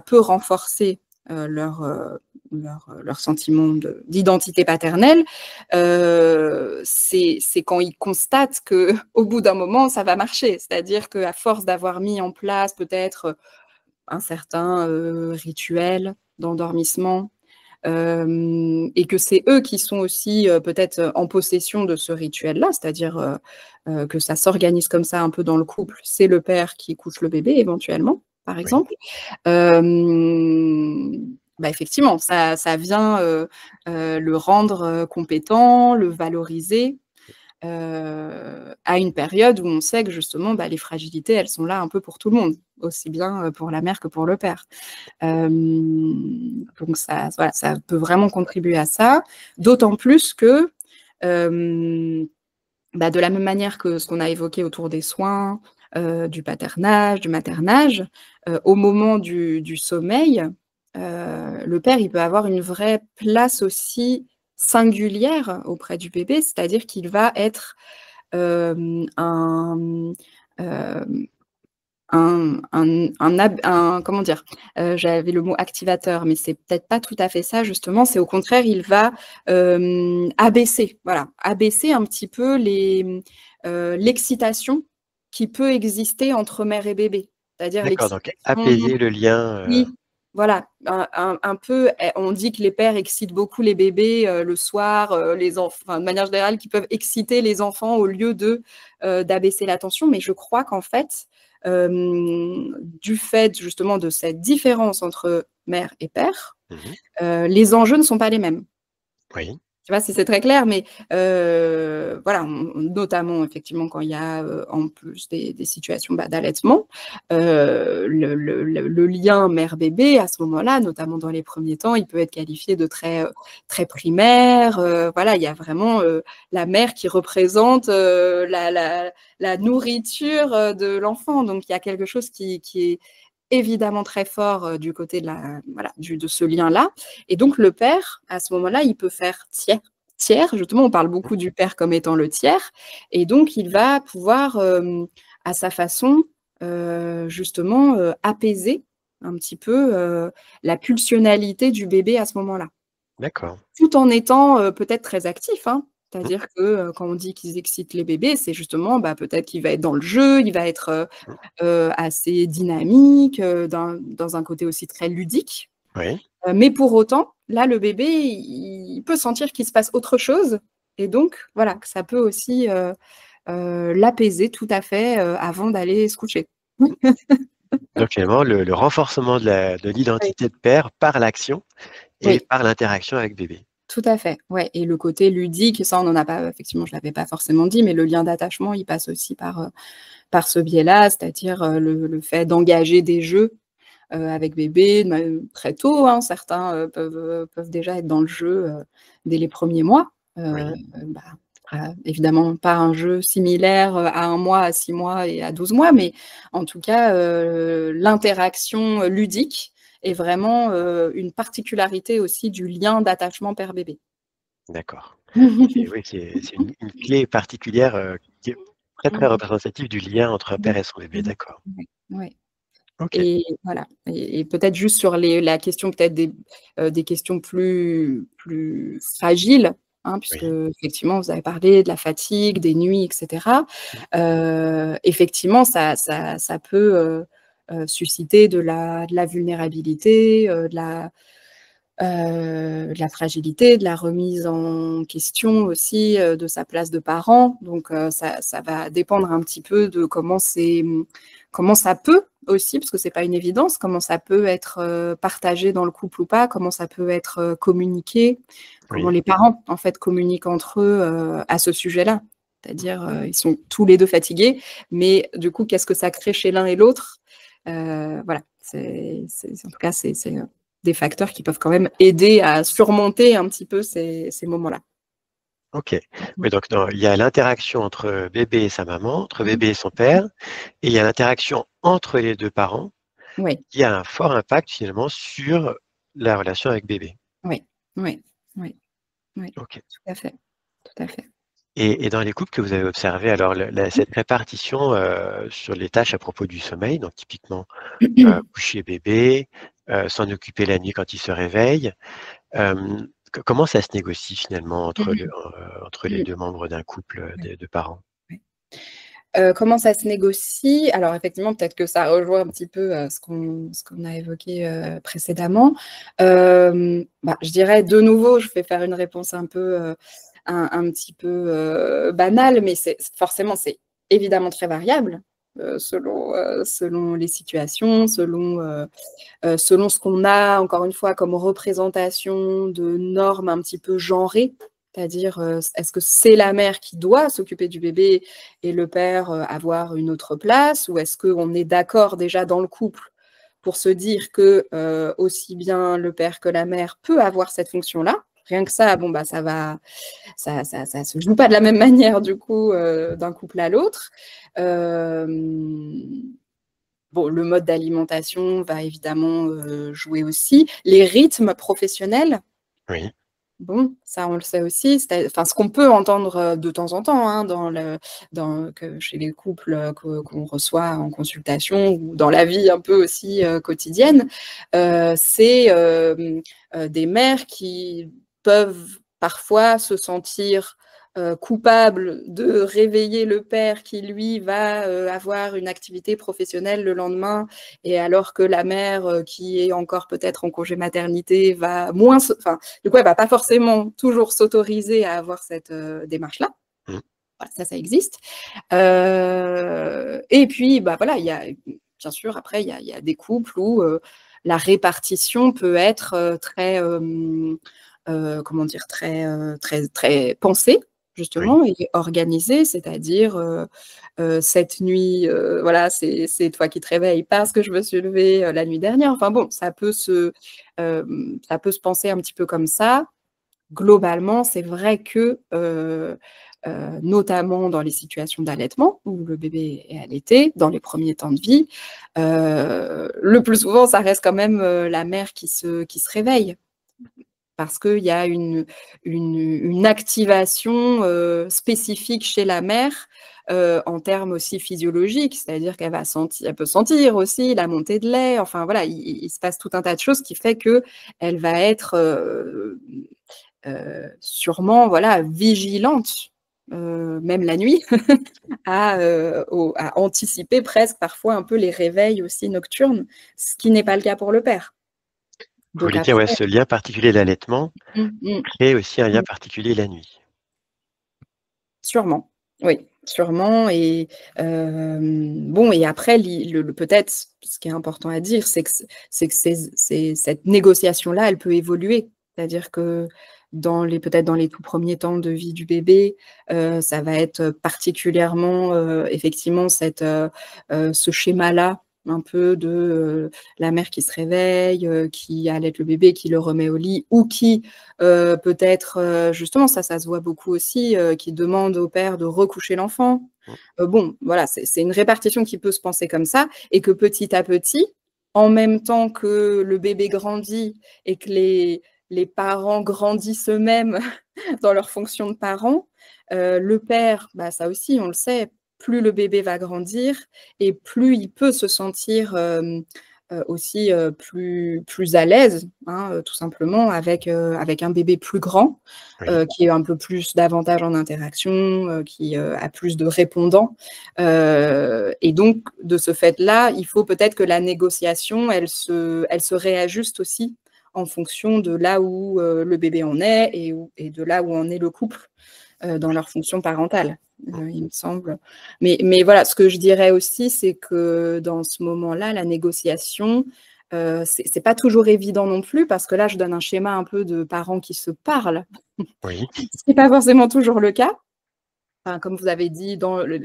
peut renforcer, leur sentiment d'identité paternelle, c'est quand ils constatent qu'au bout d'un moment, ça va marcher. C'est-à-dire qu'à force d'avoir mis en place peut-être, un certain, rituel d'endormissement, et que c'est eux qui sont aussi, peut-être, en possession de ce rituel-là, c'est-à-dire, que ça s'organise comme ça un peu dans le couple. C'est le père qui couche le bébé éventuellement, par Oui. exemple. Hem, bah, effectivement, ça vient, le rendre, compétent, le valoriser, à une période où on sait que justement, bah, les fragilités, elles sont là un peu pour tout le monde, aussi bien, pour la mère que pour le père. Donc ça, voilà, ça peut vraiment contribuer à ça, d'autant plus que, bah, de la même manière que ce qu'on a évoqué autour des soins, du paternage, du maternage, au moment du sommeil, le père, il peut avoir une vraie place aussi singulière auprès du bébé, c'est-à-dire qu'il va être, un, comment dire? J'avais le mot activateur, mais c'est peut-être pas tout à fait ça justement. C'est au contraire, il va, abaisser, voilà, abaisser un petit peu l'excitation qui peut exister entre mère et bébé. C'est-à-dire D'accord, donc l'excitation, apaiser le lien, oui, voilà, un peu, on dit que les pères excitent beaucoup les bébés, le soir, les enfin, de manière générale, qui peuvent exciter les enfants au lieu d'abaisser la tension. Mais je crois qu'en fait, du fait justement de cette différence entre mère et père, mmh. les enjeux ne sont pas les mêmes. Oui, Je sais pas si c'est très clair, mais voilà, notamment effectivement quand il y a, en plus des situations, bah, d'allaitement, le lien mère-bébé à ce moment-là, notamment dans les premiers temps, il peut être qualifié de très, très primaire, voilà, il y a vraiment, la mère qui représente, la nourriture, de l'enfant. Donc il y a quelque chose qui est évidemment très fort, du côté de ce lien-là, et donc le père, à ce moment-là, il peut faire tiers, justement, on parle beaucoup du père comme étant le tiers, et donc il va pouvoir, à sa façon, justement, apaiser un petit peu, la pulsionnalité du bébé à ce moment-là. d'accord. Tout en étant, peut-être très actif, hein. Mmh, C'est-à-dire que, quand on dit qu'ils excitent les bébés, c'est justement, bah, peut-être qu'il va être dans le jeu, il va être, mmh. assez dynamique, dans un côté aussi très ludique. Oui, Mais pour autant, là, le bébé, il peut sentir qu'il se passe autre chose, et donc voilà, que ça peut aussi, l'apaiser tout à fait, avant d'aller se coucher. donc finalement le renforcement de Oui, l'identité de père par l'action et oui, par l'interaction avec bébé. tout à fait, ouais, et le côté ludique, ça, on n'en a pas effectivement, je l'avais pas forcément dit, mais le lien d'attachement, il passe aussi par ce biais-là, c'est-à-dire, le fait d'engager des jeux, avec bébé, même très tôt, hein. Certains, peuvent déjà être dans le jeu, dès les premiers mois. Oui, Bah, évidemment pas un jeu similaire, à 1 mois, à 6 mois et à 12 mois, mais en tout cas, l'interaction, ludique est vraiment, une particularité aussi du lien d'attachement père-bébé. d'accord. Et oui, c'est une clé particulière, qui est très, très représentative du lien entre un père et son bébé, d'accord. Ouais, ouais. OK. Et voilà, et peut-être juste sur la question peut-être des questions plus fragiles, hein, puisque Oui. effectivement vous avez parlé de la fatigue, des nuits, et cetera. Mmh. Effectivement ça peut, susciter de la vulnérabilité, de la fragilité, de la remise en question aussi, de sa place de parent. Donc ça va dépendre un petit peu de comment ça peut aussi, parce que c'est pas une évidence, comment ça peut être, partagé dans le couple ou pas, comment ça peut être, communiqué, comment Oui. les parents, en fait, communiquent entre eux, à ce sujet-là. C'est-à-dire, ils sont tous les 2 fatigués, mais du coup, qu'est-ce que ça crée chez l'un et l'autre? Voilà, c'est en tout cas, c'est des facteurs qui peuvent quand même aider à surmonter un petit peu ces moments-là. OK. Mmh. Oui, donc il y a l'interaction entre bébé et sa maman, entre Mmh. bébé et son père, et il y a l'interaction entre les 2 parents Oui, qui a un fort impact finalement sur la relation avec bébé. oui, oui, oui, oui, OK. tout à fait, tout à fait. Et dans les couples que vous avez observés, alors cette répartition, sur les tâches à propos du sommeil, donc typiquement, coucher bébé, s'en occuper la nuit quand il se réveille, comment ça se négocie finalement entre les Mmh. 2 membres d'un couple, Ouais, des 2 parents? ouais. Comment ça se négocie? Alors effectivement, peut-être que ça rejoint un petit peu, ce qu'on a évoqué, précédemment. Bah, je dirais de nouveau, je vais faire une réponse un peu, un petit peu, banale, mais c'est évidemment très variable. selon les situations, selon ce qu'on a, encore une fois, comme représentation de normes un petit peu genrées. C'est-à-dire, est-ce que c'est la mère qui doit s'occuper du bébé et le père avoir une autre place, ou est-ce qu'on est d'accord déjà dans le couple pour se dire que aussi bien le père que la mère peut avoir cette fonction-là? Rien que ça, bon, bah, ça se joue pas de la même manière, du coup, d'un couple à l'autre. Bon, le mode d'alimentation va évidemment jouer aussi. Les rythmes professionnels, Oui, bon, ça on le sait aussi. Enfin, ce qu'on peut entendre de temps en temps hein, chez les couples qu'on reçoit en consultation ou dans la vie un peu aussi quotidienne, c'est des mères qui peuvent parfois se sentir coupable de réveiller le père qui, lui, va avoir une activité professionnelle le lendemain, et alors que la mère qui est encore peut-être en congé maternité va moins... Enfin, du coup, elle ne va pas forcément toujours s'autoriser à avoir cette démarche-là. mmh, Voilà, ça existe. Et puis, bah, voilà, bien sûr, après, il y a des couples où la répartition peut être très, comment dire, très pensée, oui, justement, et organisée, c'est-à-dire cette nuit, voilà, c'est toi qui te réveilles parce que je me suis levée la nuit dernière. Enfin bon, ça peut se penser un petit peu comme ça. Globalement, c'est vrai que, notamment dans les situations d'allaitement où le bébé est allaité, dans les premiers temps de vie, le plus souvent, ça reste quand même la mère qui se réveille. Parce qu'il y a une activation spécifique chez la mère en termes aussi physiologiques, c'est-à-dire qu'elle elle peut sentir aussi la montée de lait. Enfin voilà, il se passe tout un tas de choses qui fait qu'elle va être sûrement voilà, vigilante, même la nuit, à anticiper presque parfois un peu les réveils aussi nocturnes, ce qui n'est pas le cas pour le père. vous Donc voulez dire, ouais, après, ce lien particulier l'allaitement mmh, crée aussi un lien mmh. particulier la nuit? Sûrement, oui, sûrement. Et bon, et après peut-être ce qui est important à dire, c'est cette négociation-là, elle peut évoluer. C'est-à-dire que peut-être dans les tout premiers temps de vie du bébé, ça va être particulièrement, effectivement ce schéma-là, un peu de, la mère qui se réveille, qui allaite le bébé, qui le remet au lit, ou qui peut-être, justement, ça se voit beaucoup aussi, qui demande au père de recoucher l'enfant. Mmh, Bon, voilà, c'est une répartition qui peut se penser comme ça, et que petit à petit, en même temps que le bébé grandit et que les parents grandissent eux-mêmes dans leur fonction de parents, le père, bah, ça aussi, on le sait, plus le bébé va grandir et plus il peut se sentir, aussi plus à l'aise, hein, tout simplement avec un bébé plus grand, oui, qui est un peu plus davantage en interaction, qui a plus de répondants. Et donc, de ce fait-là, il faut peut-être que la négociation, elle se réajuste aussi en fonction de là où le bébé en est, et de là où en est le couple dans leur fonction parentale, mmh, il me semble. Mais voilà, ce que je dirais aussi, c'est que dans ce moment-là, la négociation, c'est pas toujours évident non plus, parce que là, je donne un schéma un peu de parents qui se parlent, oui, ce qui n'est pas forcément toujours le cas. Enfin, comme vous avez dit,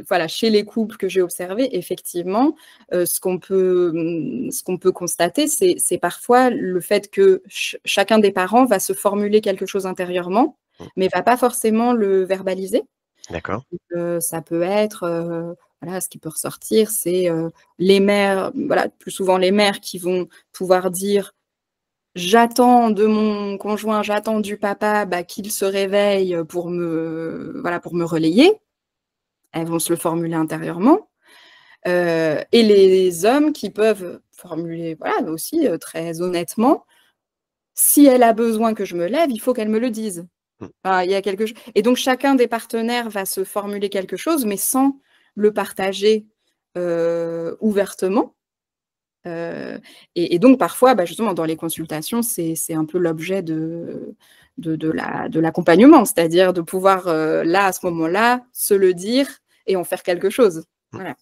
voilà, chez les couples que j'ai observés, effectivement, ce qu'on peut constater, c'est parfois le fait que chacun des parents va se formuler quelque chose intérieurement, mmh, mais va pas forcément le verbaliser. d'accord, Ça peut être, voilà, ce qui peut ressortir, c'est les mères, voilà, plus souvent les mères qui vont pouvoir dire: «J'attends de mon conjoint, j'attends du papa, bah, qu'il se réveille voilà, pour me relayer». Elles vont se le formuler intérieurement, et les hommes qui peuvent formuler, voilà, aussi, très honnêtement: «Si elle a besoin que je me lève, il faut qu'elle me le dise». mmh, Enfin, il y a quelque chose, et donc chacun des partenaires va se formuler quelque chose, mais sans le partager ouvertement, heu et donc parfois, bah, justement dans les consultations, c'est un peu l'objet de l'accompagnement, c'est-à-dire de pouvoir, là, à ce moment-là, se le dire et en faire quelque chose. mmh. Voilà.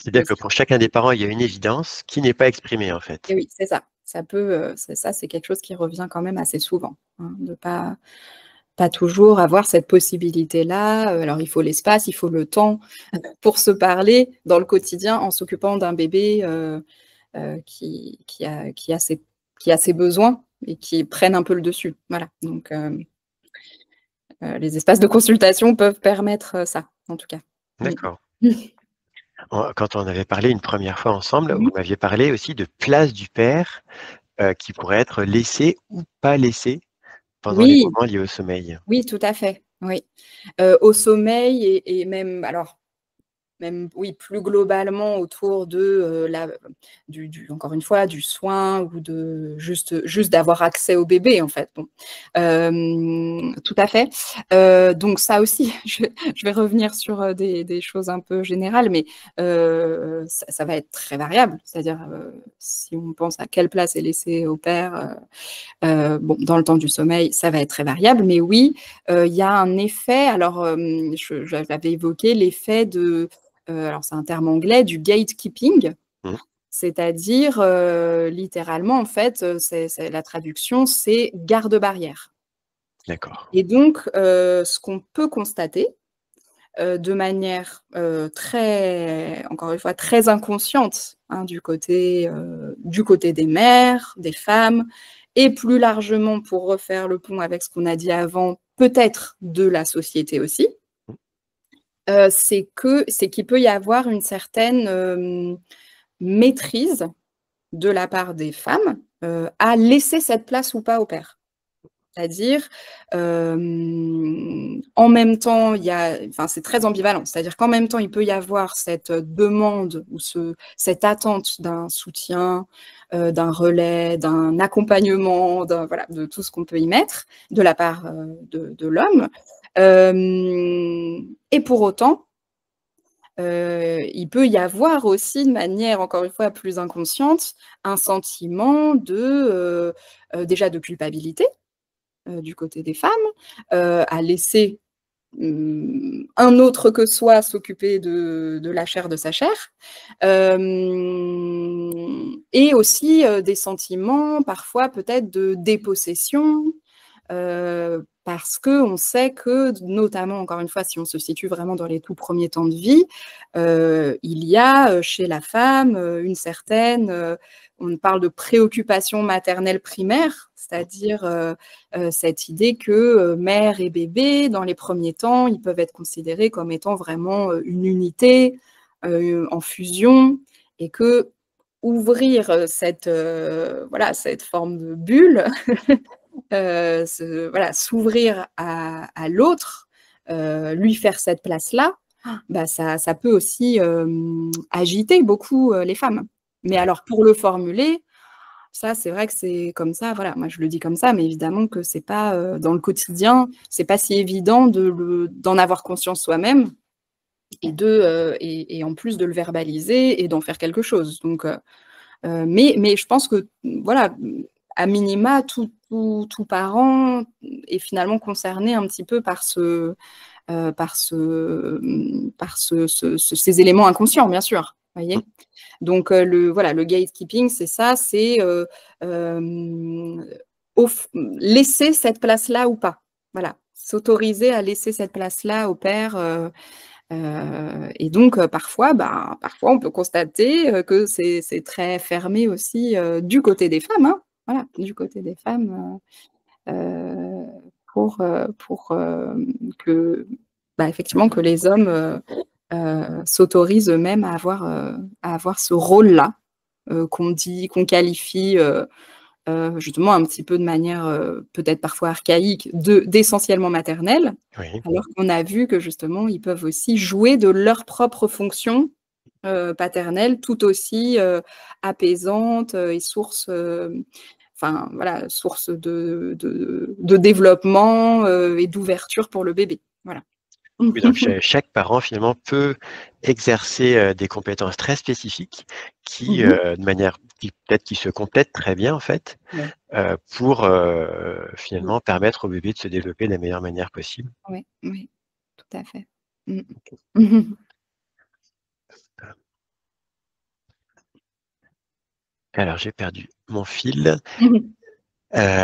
C'est-à-dire que pour chacun des parents, il y a une évidence qui n'est pas exprimée, en Et fait. oui, c'est ça. Ça peut, c'est quelque chose qui revient quand même assez souvent, hein, de pas toujours avoir cette possibilité-là. Alors il faut l'espace, il faut le temps pour se parler dans le quotidien en s'occupant d'un bébé, qui a ses besoins et qui prennent un peu le dessus. Voilà, donc les espaces de consultation peuvent permettre, ça, en tout cas. Mmh. D'accord. Quand on avait parlé une première fois ensemble, Mmh vous mh. m'aviez parlé aussi de place du père, qui pourrait être laissée ou pas laissée pendant les Oui, moments liés au sommeil. oui, tout à fait, oui. Au sommeil et même alors même oui, plus globalement autour de, du encore une fois, du soin ou de juste d'avoir accès au bébé, en fait, bon. Tout à fait. Donc ça aussi, je vais revenir sur, des choses un peu générales, mais ça va être très variable. C'est-à-dire, si on pense à quelle place est laissée au père, bon, dans le temps du sommeil, ça va être très variable, mais oui, il y a un effet alors, j'avais évoqué l'effet de, alors c'est un terme anglais, du gatekeeping, Mmh, c'est-à-dire, littéralement, en fait, c'est la traduction, c'est garde-barrière d'accord. et donc ce qu'on peut constater, de manière, très encore une fois, très inconsciente, hein, du côté des mères, des femmes et plus largement pour refaire le pont avec ce qu'on a dit avant, peut-être de la société aussi, Mmh, c'est qu'il peut y avoir une certaine, maîtrise de la part des femmes, à laisser cette place ou pas au père. C'est-à-dire, en même temps, il y a enfin, c'est très ambivalent. C'est-à-dire qu'en même temps, il peut y avoir cette, demande ou cette attente d'un soutien, d'un relais, d'un accompagnement, voilà, de tout ce qu'on peut y mettre de la part, de l'homme. Et pour autant, il peut y avoir aussi de manière, encore une fois, plus inconsciente, un sentiment déjà de culpabilité du côté des femmes, à laisser, un autre que soi s'occuper de la chair de sa chair. Et aussi, des sentiments parfois peut-être de dépossession, parce qu'on sait que notamment encore une fois, si on se situe vraiment dans les tout premiers temps de vie, il y a, chez la femme, une certaine, on parle de préoccupation maternelle primaire, c'est-à-dire, cette idée que, mère et bébé, dans les premiers temps, ils peuvent être considérés comme étant vraiment, une unité, en fusion et qu'ouvrir, voilà, cette forme de bulle, voilà, s'ouvrir à l'autre, lui faire cette place-là, bah, ça peut aussi, agiter beaucoup, les femmes. Mais alors d'accord. pour le formuler, ça, c'est vrai que c'est comme ça, voilà, moi je le dis comme ça, mais évidemment que c'est pas, dans le quotidien, c'est pas si évident d'en avoir conscience soi-même et en plus de le verbaliser et d'en faire quelque chose. Donc mais je pense que, voilà, à minima, tout parent est finalement concerné un petit peu par ces éléments inconscients, bien sûr, vous Mmh, voyez? Donc voilà, le gatekeeping, c'est ça, c'est, hem, laisser cette place-là ou pas. Voilà, s'autoriser à laisser cette place-là au père, et donc parfois on peut constater, que c'est très fermé aussi, du côté des femmes, hein. Voilà, du côté des femmes, heu que, effectivement, que les hommes, s'autorisent eux-mêmes à avoir ce rôle-là, qu'on qualifie, justement un petit peu de manière, peut-être parfois archaïque, d'essentiellement maternelle, oui. alors qu'on a vu que justement ils peuvent aussi jouer de leur propre fonction, paternelle tout aussi, apaisante, et source, enfin voilà, source de développement, et d'ouverture pour le bébé. Voilà. Oui, donc chaque parent finalement peut exercer, des compétences très spécifiques qui, Mmh mh. de manière qui se complètent très bien en fait, Ouais. pour, Mmh. finalement permettre au bébé de se développer de la meilleure manière possible. Ouais, oui, tout à fait. Mmh. Mmh mh. Alors, j'ai perdu mon fil. Mmh.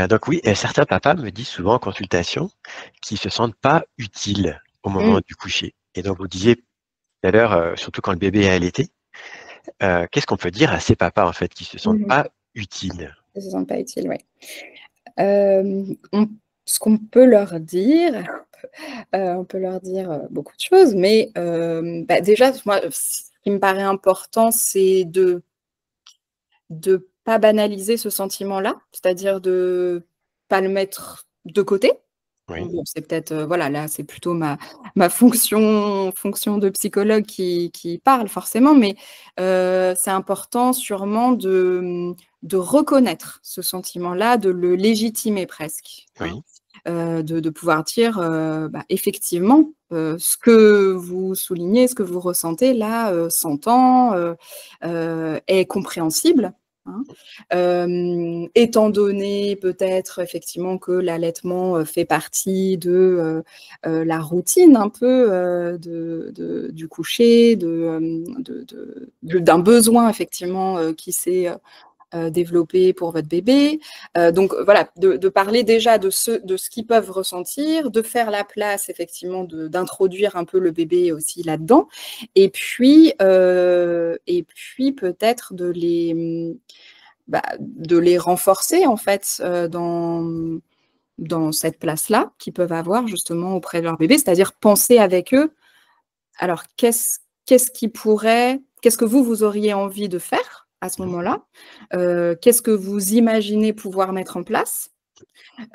Donc oui, certains papas me disent souvent en consultation qu'ils se sentent pas utiles au moment Mmh. du coucher. Et donc vous disiez tout à l'heure, surtout quand le bébé est allaité, qu'est-ce qu'on peut dire à ces papas, en fait, qui se sentent Mmh. pas utiles? Ils se sentent pas utiles, ouais. On ce qu'on peut leur dire, on peut leur dire, beaucoup de choses, mais bah, déjà, moi, ce qui me paraît important, c'est de pas banaliser ce sentiment-là, c'est-à-dire de pas le mettre de côté. Oui, Bon, c'est peut-être, voilà, là, c'est plutôt ma fonction de psychologue qui parle forcément, mais c'est important sûrement de reconnaître ce sentiment-là, de le légitimer presque, hein. oui, De pouvoir dire, bah, effectivement, ce que vous soulignez, ce que vous ressentez là, s'entend, est compréhensible, hein. Étant donné peut-être effectivement que l'allaitement, fait partie la routine un peu, du coucher, d'un besoin effectivement, qui s'est, développer pour votre bébé. Donc voilà, de parler déjà de ce qu'ils peuvent ressentir, de faire la place effectivement d'introduire un peu le bébé aussi là-dedans et puis peut-être de les renforcer en fait, dans cette place-là qu'ils peuvent avoir justement auprès de leur bébé, c'est-à-dire penser avec eux, alors qu'est-ce que vous auriez envie de faire à ce mmh, moment-là? Qu'est-ce que vous imaginez pouvoir mettre en place?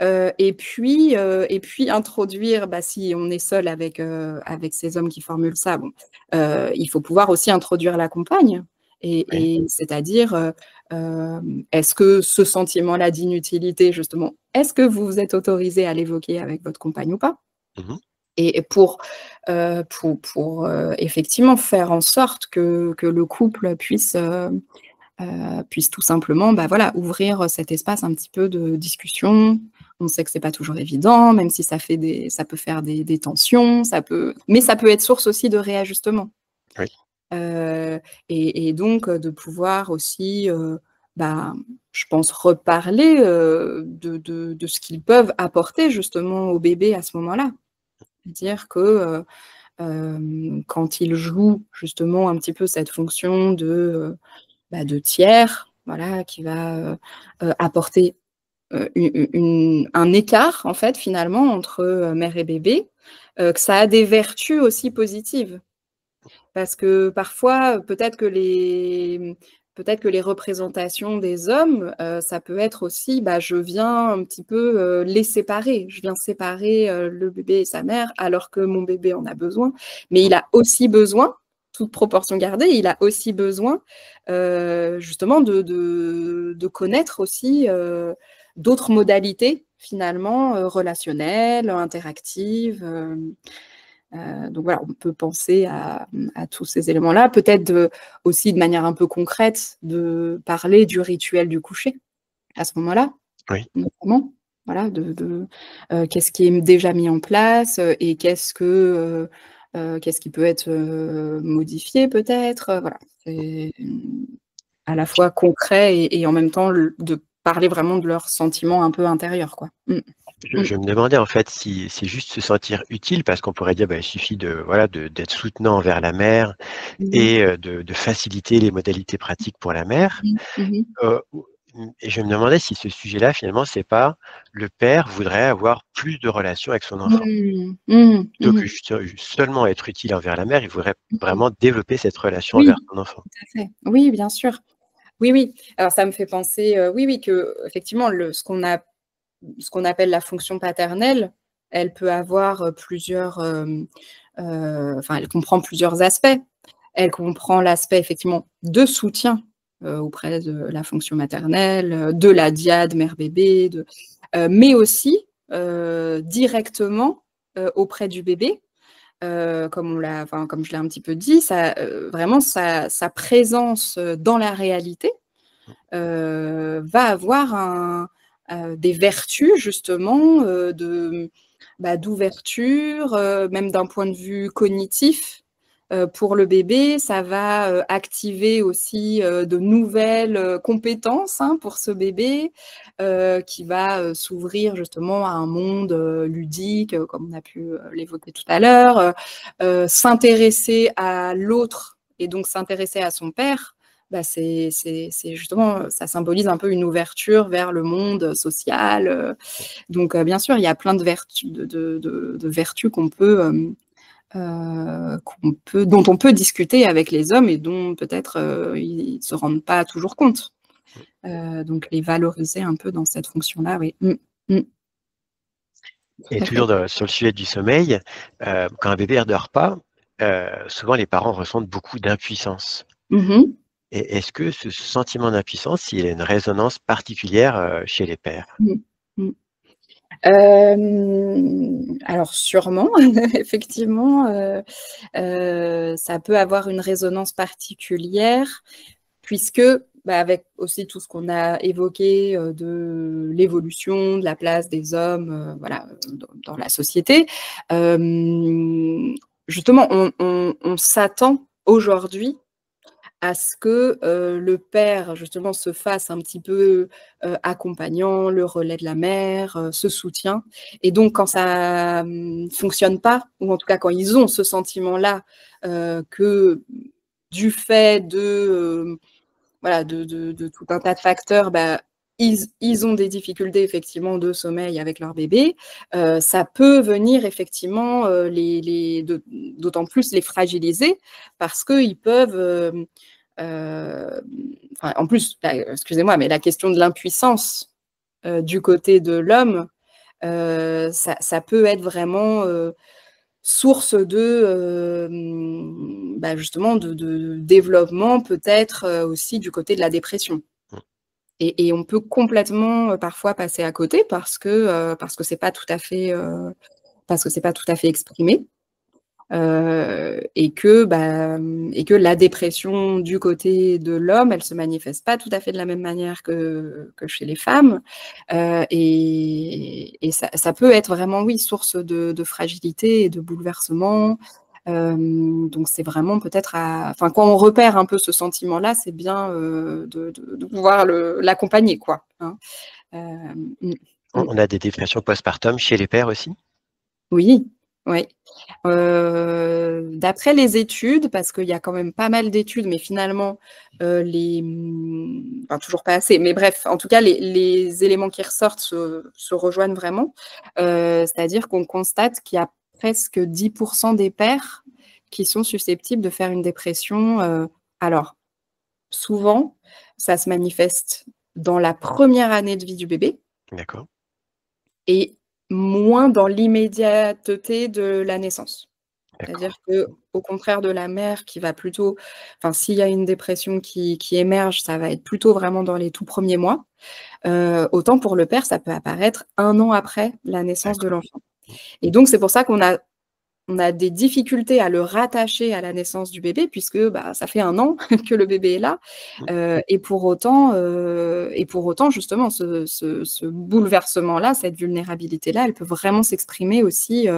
Et puis introduire, bah, si on est seul avec ces hommes qui formulent ça, bon, il faut pouvoir aussi introduire la compagne oui, et c'est-à-dire, est-ce que ce sentiment-là d'inutilité justement, est-ce que vous vous êtes autorisé à l'évoquer avec votre compagne ou pas? mmh, Et pour effectivement faire en sorte que le couple puisse tout simplement, bah, voilà, ouvrir cet espace un petit peu de discussion. On sait que c'est pas toujours évident, même si ça peut faire des tensions, mais ça peut être source aussi de réajustement. oui, Heu et donc de pouvoir aussi, bah, je pense reparler, de ce qu'ils peuvent apporter justement au bébé à ce moment-là. Dire que, quand ils jouent justement un petit peu cette fonction bah, de tiers, voilà, qui va, apporter, un écart en fait finalement entre, mère et bébé, que ça a des vertus aussi positives. Parce que parfois, peut-être que les représentations des hommes, ça peut être aussi, bah, je viens un petit peu, les séparer. Je viens séparer, le bébé et sa mère alors que mon bébé en a besoin. Mais mmh, il a aussi besoin, toute proportion gardée, il a aussi besoin, justement de connaître aussi, d'autres modalités finalement, relationnelles, interactives, donc voilà, on peut penser à tous ces éléments-là. Peut-être aussi de manière un peu concrète, de parler du rituel du coucher, à ce moment-là, oui. notamment. Voilà, qu'est-ce qui est déjà mis en place, et qu'est-ce qui peut être, modifié peut-être, voilà. C'est, à la fois concret et en même temps de parler vraiment de leurs sentiments un peu intérieurs, quoi. Mmh. Mmh. Je me demandais en fait si c'est juste se sentir utile parce qu'on pourrait dire, bah, il suffit de voilà, d'être soutenant envers la mère Mmh mh. et de faciliter les modalités pratiques pour la mère. Mmh. Mmh. Ou et je me demandais si ce sujet-là, finalement, c'est pas le père voudrait avoir plus de relations avec son enfant. Mmh. Mmh. Plutôt Mmh. que juste seulement être utile envers la mère, il voudrait Mmh. vraiment développer cette relation Oui, envers son enfant. tout à fait. Oui, bien sûr. Oui, oui. Alors ça me fait penser, oui, oui, qu'effectivement ce qu'on appelle la fonction paternelle, elle peut avoir, plusieurs, enfin, elle comprend plusieurs aspects. Elle comprend l'aspect effectivement de soutien, auprès de la fonction maternelle, de la dyade mère-bébé, mais aussi, directement, auprès du bébé. Comme je l'ai un petit peu dit, vraiment sa présence, dans la réalité, va avoir des vertus justement, d'ouverture, même d'un point de vue cognitif, pour le bébé, ça va activer aussi de nouvelles compétences pour ce bébé qui va s'ouvrir justement à un monde ludique, comme on a pu l'évoquer tout à l'heure, s'intéresser à l'autre et donc s'intéresser à son père. Bah, c'est justement, ça symbolise un peu une ouverture vers le monde social. Donc, bien sûr, il y a plein de vertus, de vertus dont on peut discuter avec les hommes et dont peut-être ils ne se rendent pas toujours compte. Donc, les valoriser un peu dans cette fonction-là, oui. Et Tout à fait. toujours sur le sujet du sommeil, quand un bébé ne dort pas, souvent les parents ressentent beaucoup d'impuissance. Mmh. Et est-ce que ce sentiment d'impuissance, il a une résonance particulière chez les pères? Mmh. Mmh. Alors sûrement, effectivement, ça peut avoir une résonance particulière puisque, bah, avec aussi tout ce qu'on a évoqué, de l'évolution, de la place des hommes, voilà, dans la société, justement on s'attend aujourd'hui à ce que, le père justement se fasse un petit peu, accompagnant, le relais de la mère, ce soutien et donc quand ça, fonctionne pas ou en tout cas quand ils ont ce sentiment-là, que du fait de, voilà, de tout un tas de facteurs, bah, ils ont des difficultés effectivement de sommeil avec leur bébé, ça peut venir effectivement, d'autant plus les fragiliser parce qu'ils peuvent, enfin, en plus, excusez-moi, mais la question de l'impuissance, du côté de l'homme, ça peut être vraiment, source de, bah, justement de développement peut-être, aussi du côté de la dépression Mmh, et on peut complètement, parfois passer à côté parce que c'est pas tout à fait, parce que c'est pas tout à fait exprimé. Et que la dépression du côté de l'homme, elle se manifeste pas tout à fait de la même manière que chez les femmes. Et ça peut être vraiment, oui, source de fragilité et de bouleversement. Donc c'est vraiment peut-être enfin, quand on repère un peu ce sentiment-là, c'est bien, de pouvoir l'accompagner, quoi, hein. Mmh, mmh. on a des dépressions postpartum chez les pères aussi? Oui, oui. D'après les études, parce qu'il y a quand même pas mal d'études, mais finalement, enfin toujours pas assez, mais bref, en tout cas, les éléments qui ressortent se rejoignent vraiment. C'est-à-dire qu'on constate qu'il y a presque 10 des pères qui sont susceptibles de faire une dépression. Alors, souvent, ça se manifeste dans la première année de vie du bébé D'accord, et moins dans l'immédiateté de la naissance. C'est-à-dire d'accord, qu'au contraire de la mère qui va plutôt, enfin, s'il y a une dépression qui émerge, ça va être plutôt vraiment dans les tout premiers mois. Autant pour le père, ça peut apparaître 1 an après la naissance de d'accord. l'enfant et donc c'est pour ça qu'on a des difficultés à le rattacher à la naissance du bébé puisque, bah, ça fait 1 an que le bébé est là, Mmh, et pour autant justement ce bouleversement-là, cette vulnérabilité-là, elle peut vraiment s'exprimer aussi,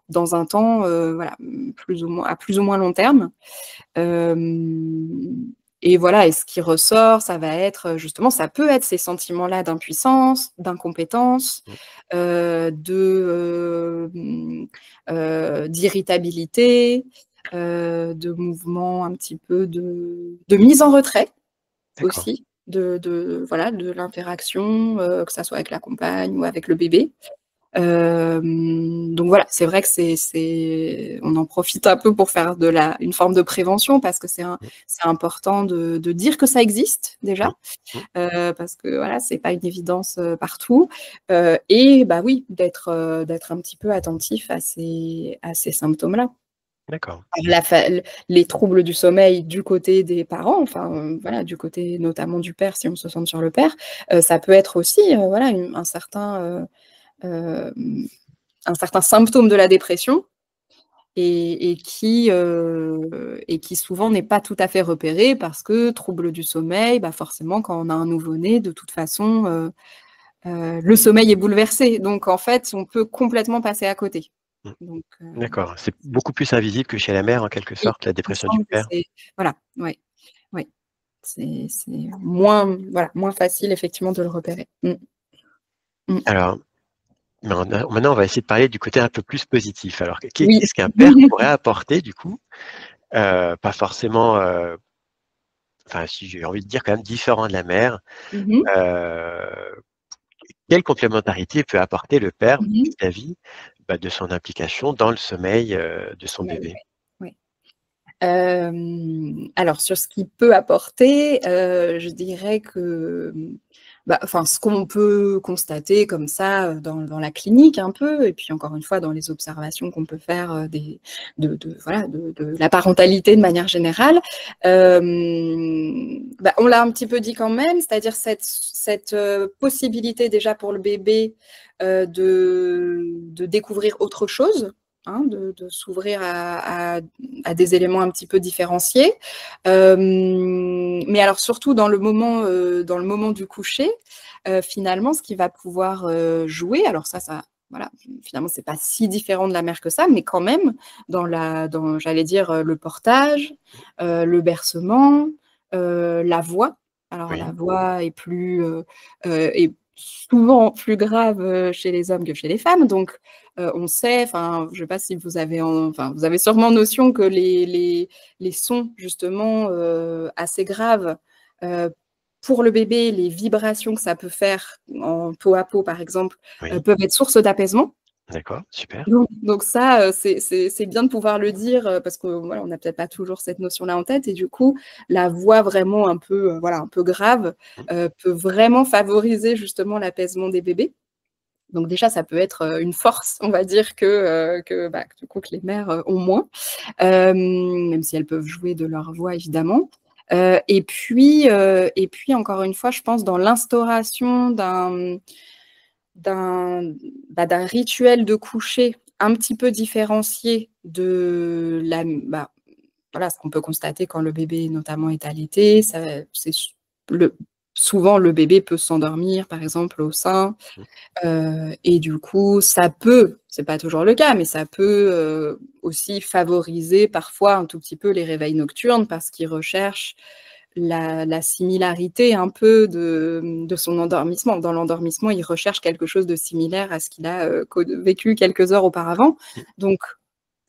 dans un temps, voilà, plus ou moins à plus ou moins long terme. Hem et voilà et ce qui ressort, ça va être, justement, ça peut être ces sentiments-là d'impuissance, d'incompétence, mmh, d'irritabilité, de mouvements un petit peu de mise en retrait d'accord. aussi, voilà, de l'interaction, que ça soit avec la compagne ou avec le bébé. Donc voilà, c'est vrai que on en profite un peu pour faire une forme de prévention parce que Mmh, c'est important de dire que ça existe mmh, déjà, mmh, parce que voilà, c'est pas une évidence, partout, et bah oui, d'être un petit peu attentif à ces symptômes-là. d'accord. La fa Les troubles du sommeil du côté des parents, enfin, voilà, du côté notamment du père, si on se centre sur le père, ça peut être aussi, voilà, hem un certain symptôme de la dépression et qui souvent n'est pas tout à fait repéré parce que trouble du sommeil, bah, forcément quand on a un nouveau-né de toute façon, le sommeil est bouleversé donc en fait, on peut complètement passer à côté. Mmh. Donc, D'accord, c'est beaucoup plus invisible que chez la mère en quelque oui, sorte, la il me dépression du semble que père? c'est voilà, ouais, ouais, c'est moins, voilà, moins facile effectivement de le repérer. Mmh. Mmh. Alors, maintenant on va essayer de parler du côté un peu plus positif. Alors Oui. qu'est-ce qu'un père pourrait apporter du coup? Pas forcément, enfin si j'ai envie de dire quand même différent de la mère. Mmh mh. Heu, Quelle complémentarité peut apporter le père Mmh mh. vis-à-vis, bah, de son implication dans le sommeil, de son Ouais, bébé? ouais. Alors sur ce qu'il peut apporter, je dirais que, bah, enfin, ce qu'on peut constater comme ça, dans la clinique un peu et puis encore une fois dans les observations qu'on peut faire, de voilà, de la parentalité de manière générale, bah, on l'a un petit peu dit quand même, c'est-à-dire cette possibilité déjà pour le bébé, de découvrir autre chose, hein, de s'ouvrir à des éléments un petit peu différenciés. Mais alors surtout dans le moment du coucher, finalement, ce qui va pouvoir, jouer, alors ça voilà, finalement, c'est pas si différent de la mère que ça, mais quand même, dans j'allais dire, le portage, le bercement, la voix. Alors la Oui, voix est souvent plus grave, chez les hommes que chez les femmes, donc on sait, enfin, je ne sais pas si vous avez enfin, vous avez sûrement notion que les sons justement, assez graves, heu, pour le bébé, les vibrations que ça peut faire en peau à peau, par exemple, oui, peuvent être source d'apaisement. d'accord, super. Donc ça, c'est bien de pouvoir le dire, parce que voilà, on n'a peut-être pas toujours cette notion-là en tête et du coup, la voix vraiment un peu, voilà, un peu grave, Mmh, peut vraiment favoriser justement l'apaisement des bébés. Donc déjà, ça peut être, une force, on va dire bah, que du coup que les mères, ont moins, même si elles peuvent jouer de leur voix évidemment. Et puis encore une fois, je pense dans l'instauration d'un rituel de coucher un petit peu différencié de bah, voilà, ce qu'on peut constater quand le bébé notamment est allaité, ça c'est le souvent le bébé peut s'endormir par exemple au sein. mmh, Et du coup, ça peut, c'est pas toujours le cas, mais ça peut, aussi favoriser parfois un tout petit peu les réveils nocturnes parce qu'il recherche la similarité un peu de son endormissement. Dans l'endormissement, il recherche quelque chose de similaire à ce qu'il a, vécu quelques heures auparavant. mmh, Donc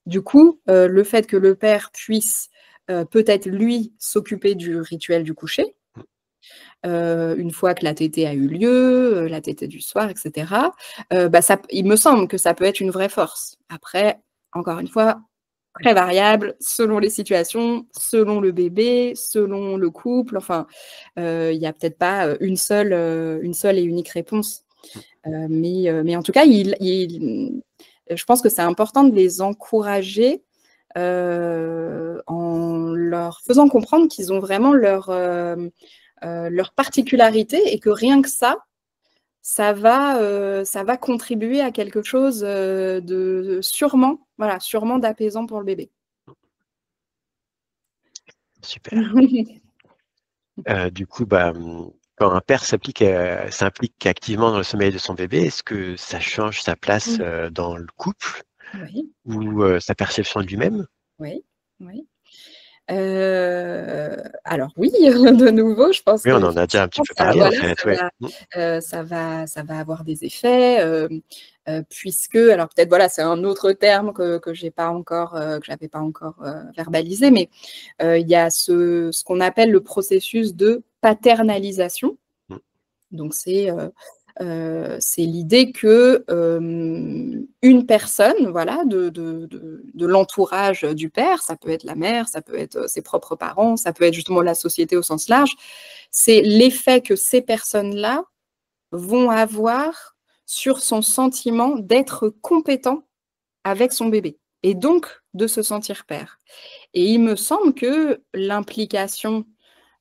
du coup, le fait que le père puisse, peut-être lui s'occuper du rituel du coucher, mmh. une fois que la tétée a eu lieu, la tétée du soir et cetera, bah, ça il me semble que ça peut être une vraie force. Après, encore une fois, très variable selon les situations, selon le bébé, selon le couple, enfin, il y a peut-être pas, une seule et unique réponse. Mais en tout cas, je pense que c'est important de les encourager, en leur faisant comprendre qu'ils ont vraiment leur particularité et que rien que ça va contribuer à quelque chose, de sûrement, voilà, sûrement d'apaisant pour le bébé. Super. Du coup, bah, quand un père s'implique activement dans le sommeil de son bébé, est-ce que ça change sa place, Mmh. dans le couple Oui, ou, sa perception de lui-même? oui, oui. Alors oui, de nouveau, je pense Oui, on en a déjà un petit qu'effectivement peu ça parlé en voilà, fait, ouais. Mmh, ça va avoir des effets, puisque alors peut-être voilà, c'est un autre terme que j'ai pas encore, que j'avais pas encore, verbalisé, mais, il y a ce qu'on appelle le processus de paternalisation. mmh, Donc c'est l'idée que, une personne, voilà, de l'entourage du père, ça peut être la mère, ça peut être, ses propres parents, ça peut être justement la société au sens large, c'est l'effet que ces personnes-là vont avoir sur son sentiment d'être compétent avec son bébé et donc de se sentir père. Et il me semble que l'implication,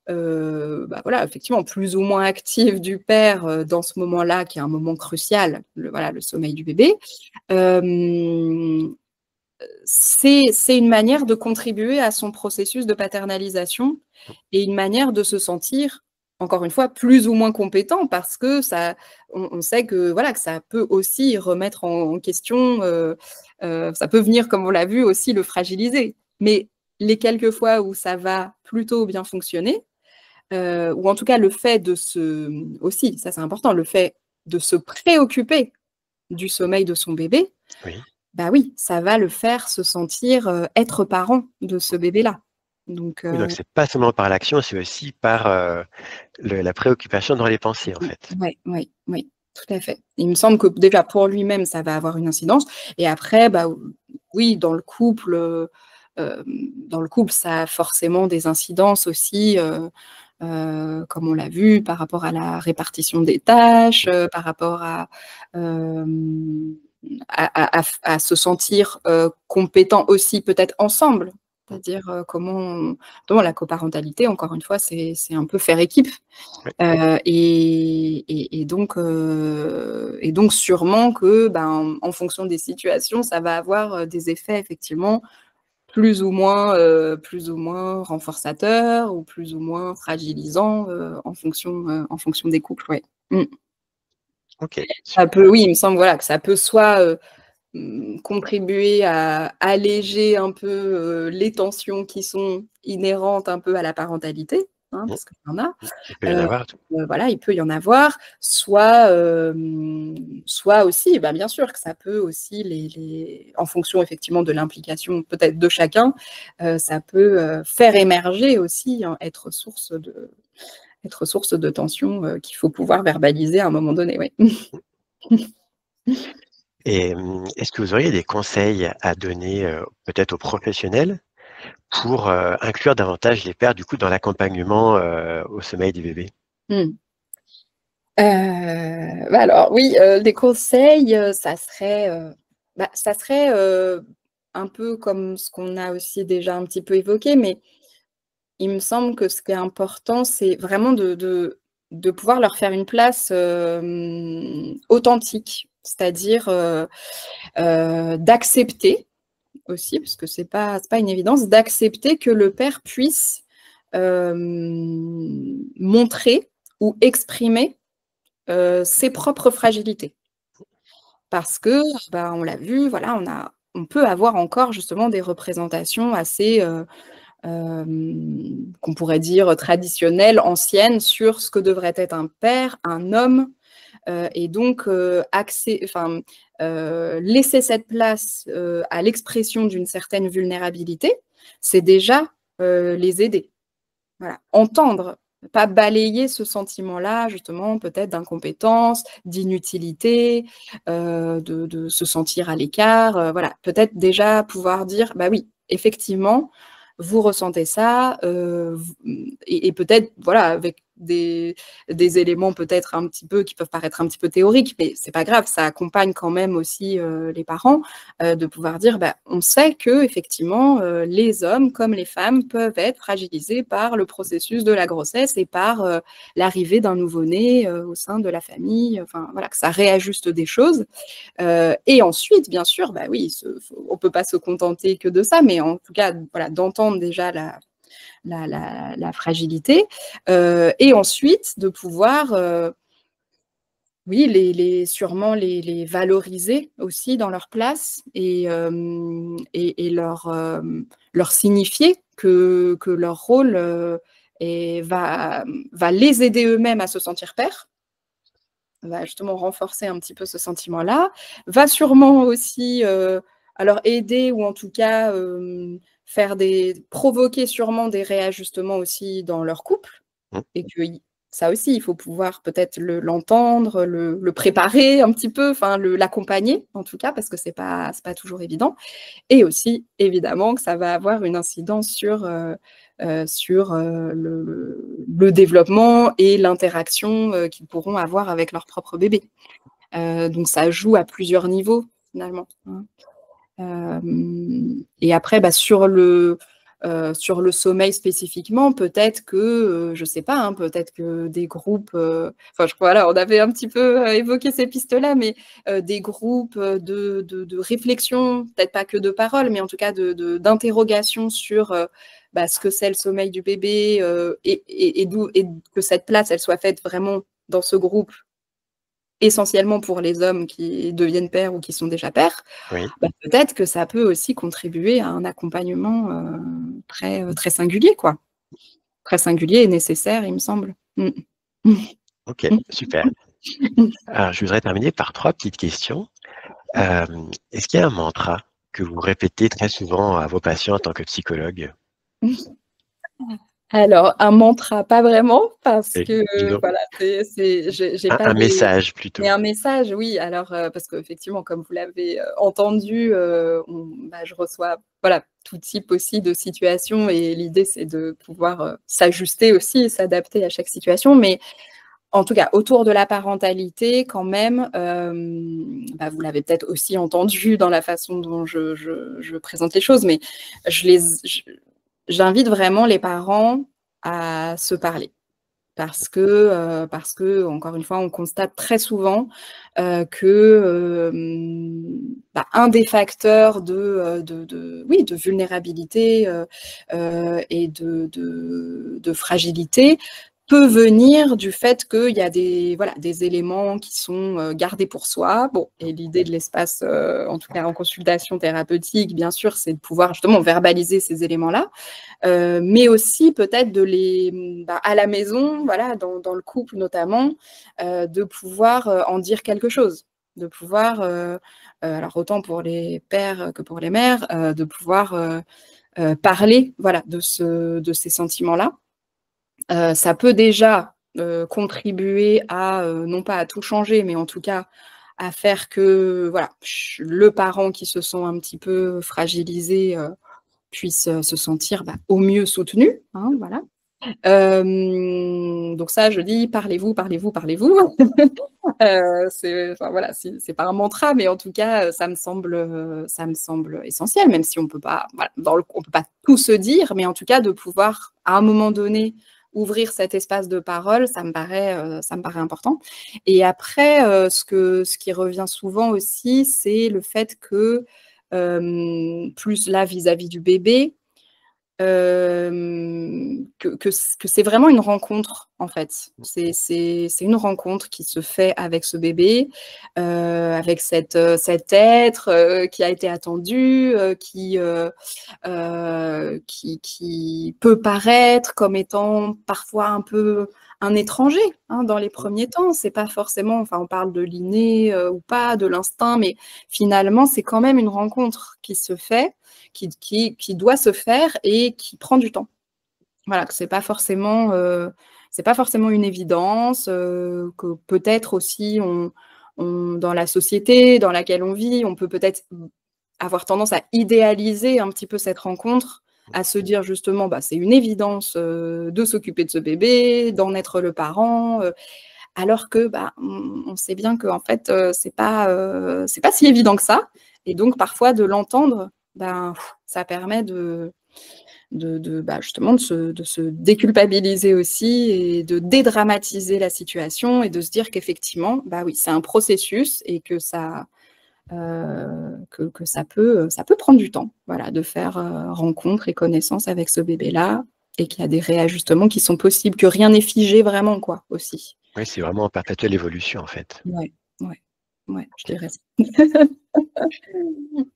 bah, voilà, effectivement, plus ou moins active du père, dans ce moment-là, qui est un moment crucial, voilà, le sommeil du bébé, hem, c'est une manière de contribuer à son processus de paternalisation et une manière de se sentir encore une fois, plus ou moins compétent parce que on sait que, voilà, que ça peut aussi remettre en question, ça peut venir, comme on l'a vu, aussi le fragiliser. Mais les quelques fois où ça va plutôt bien fonctionner, ou en tout cas le fait aussi, ça c'est important, le fait de se préoccuper du sommeil de son bébé, Oui. bah oui, ça va le faire se sentir, être parent de ce bébé-là. Donc Oui, donc c'est pas seulement par l'action, c'est aussi par, la préoccupation dans les pensées, en fait. ouais, ouais, oui, tout à fait. Il me semble que déjà pour lui-même, ça va avoir une incidence et après, bah, oui, dans le couple, ça a forcément des incidences aussi, comme on l'a vu, par rapport à la répartition des tâches, par rapport hem, à se sentir, compétent aussi peut-être ensemble. Mmh. C'est-à-dire, comment la coparentalité, encore une fois, c'est un peu faire équipe. Oui. Et donc sûrement que, ben, en fonction des situations, ça va avoir, des effets effectivement plus ou moins renforçateurs ou plus ou moins fragilisants, en fonction des couples, ouais. Mmh. OK, Ça peut super. Oui, il me semble, voilà, que ça peut soit, contribuer à alléger un peu, les tensions qui sont inhérentes un peu à la parentalité, hein, Mmh, parce qu'il y en a. mmh. Il peut y en Heu, avoir. voilà, il peut y en avoir, soit aussi, bah, bien sûr que ça peut aussi en fonction effectivement de l'implication peut-être de chacun, ça peut, faire émerger aussi, hein, être source de tension, qu'il faut pouvoir verbaliser à un moment donné, ouais. Et est-ce que vous auriez des conseils à donner, peut-être aux professionnels pour, inclure davantage les pères, du coup, dans l'accompagnement, au sommeil des bébés? Mmh. Bah, alors oui, des conseils, ça serait un peu comme ce qu'on a aussi déjà un petit peu évoqué, mais il me semble que ce qui est important, c'est vraiment de pouvoir leur faire une place, authentique. C'est-à-dire, d'accepter aussi, parce que c'est pas une évidence, d'accepter que le père puisse, montrer ou exprimer, ses propres fragilités. Parce que, bah, on l'a vu, voilà, on peut avoir encore justement des représentations assez, qu'on pourrait dire traditionnelles, anciennes, sur ce que devrait être un père, un homme, et donc laisser cette place, à l'expression d'une certaine vulnérabilité, c'est déjà, les aider. Voilà, entendre, pas balayer ce sentiment-là justement peut-être d'incompétence, d'inutilité, de se sentir à l'écart, voilà. Peut-être déjà pouvoir dire: «Bah oui, effectivement, vous ressentez ça», et peut-être voilà avec des éléments peut-être un petit peu qui peuvent paraître un petit peu théoriques, mais c'est pas grave, ça accompagne quand même aussi, les parents, de pouvoir dire: «Bah, on sait qu'effectivement, les hommes comme les femmes peuvent être fragilisés par le processus de la grossesse et par, l'arrivée d'un nouveau-né, au sein de la famille», enfin voilà, que ça réajuste des choses, et ensuite bien sûr, bah oui, on peut pas se contenter que de ça, mais en tout cas, voilà, d'entendre déjà la fragilité, et ensuite de pouvoir, oui, sûrement les valoriser aussi dans leur place et leur signifier que leur rôle, va les aider eux-mêmes à se sentir pères, va justement renforcer un petit peu ce sentiment-là, va sûrement aussi, alors aider ou en tout cas, provoquer sûrement des réajustements aussi dans leur couple Mmh. et que i ça aussi, il faut pouvoir peut-être l'entendre, le préparer un petit peu, enfin l'accompagner en tout cas parce que c'est pas toujours évident et aussi évidemment que ça va avoir une incidence sur le développement et l'interaction, qu'ils pourront avoir avec leur propre bébé. Donc ça joue à plusieurs niveaux finalement, hein. Et après, bah, sur le sommeil spécifiquement, peut-être que, je sais pas, hein, peut-être que des groupes, enfin je voilà, on avait un petit peu, évoqué ces pistes-là, mais, des groupes, de réflexion, peut-être pas que de paroles, mais en tout cas d'interrogation sur, bah, ce que c'est le sommeil du bébé et que cette place, elle soit faite vraiment dans ce groupe, essentiellement pour les hommes qui deviennent pères ou qui sont déjà pères, Oui. bah, peut-être que ça peut aussi contribuer à un accompagnement très singulier, quoi. Très singulier et nécessaire, il me semble. OK, super. Alors, je voudrais terminer par 3 petites questions. Est-ce qu'il y a un mantra que vous répétez très souvent à vos patients en tant que psychologue? Alors, un mantra, pas vraiment, parce Et que disons voilà, j'ai pas un des message mais plutôt. un message, oui. Alors, parce qu'effectivement, comme vous l'avez, entendu, bah, je reçois, voilà, tout type aussi de situation et l'idée, c'est de pouvoir, s'ajuster aussi et s'adapter à chaque situation. Mais en tout cas, autour de la parentalité, quand même, bah, vous l'avez peut-être aussi entendu dans la façon dont je présente les choses, mais je les je j'invite vraiment les parents à se parler. Parce que, encore une fois, on constate très souvent, bah, un des facteurs oui, de vulnérabilité, et de fragilité peut venir du fait qu'il y a voilà, des éléments qui sont, gardés pour soi. Bon, et l'idée de l'espace, en tout cas en consultation thérapeutique, bien sûr, c'est de pouvoir justement verbaliser ces éléments-là. Mais aussi peut-être de bah, à la maison, voilà, dans le couple notamment, de pouvoir, en dire quelque chose. De pouvoir, alors autant pour les pères que pour les mères, de pouvoir, parler, voilà, de ces sentiments-là. Ça peut déjà, contribuer à, non pas à tout changer, mais en tout cas à faire que, voilà, le parent qui se sent un petit peu fragilisé, puisse, se sentir, bah, au mieux soutenu, hein, voilà. Donc ça, je dis: «Parlez-vous, parlez-vous, parlez-vous». C'est enfin voilà, c'est pas un mantra, mais en tout cas, ça me semble essentiel, même si on peut pas, voilà, on peut pas tout se dire, mais en tout cas de pouvoir, à un moment donné, ouvrir cet espace de parole, ça me paraît important. Et après, ce qui revient souvent aussi, c'est le fait que, plus là vis-à-vis du bébé, que c'est vraiment une rencontre, en fait. C'est une rencontre qui se fait avec ce bébé, avec cet être, qui a été attendu, qui peut paraître comme étant parfois un peu un étranger, hein, dans les premiers temps. C'est pas forcément, enfin, on parle de l'inné, ou pas, de l'instinct, mais finalement, c'est quand même une rencontre qui se fait, qui doit se faire et qui prend du temps. Voilà, que c'est pas forcément une évidence, que peut-être aussi on dans la société dans laquelle on vit, on peut peut-être avoir tendance à idéaliser un petit peu cette rencontre, à se dire justement, bah, c'est une évidence, de s'occuper de ce bébé, d'en être le parent, alors que, bah, on sait bien qu'en fait, c'est pas si évident que ça. Et donc parfois de l'entendre, ben, ça permet bah, justement de se déculpabiliser aussi et de dédramatiser la situation et de se dire qu'effectivement, bah, oui, c'est un processus et que ça peut prendre du temps, voilà, de faire, rencontre et connaissance avec ce bébé-là et qu'il y a des réajustements qui sont possibles, que rien n'est figé vraiment, quoi, aussi. Oui, c'est vraiment en perpétuelle évolution, en fait. Ouais, ouais, ouais, je dirais ça.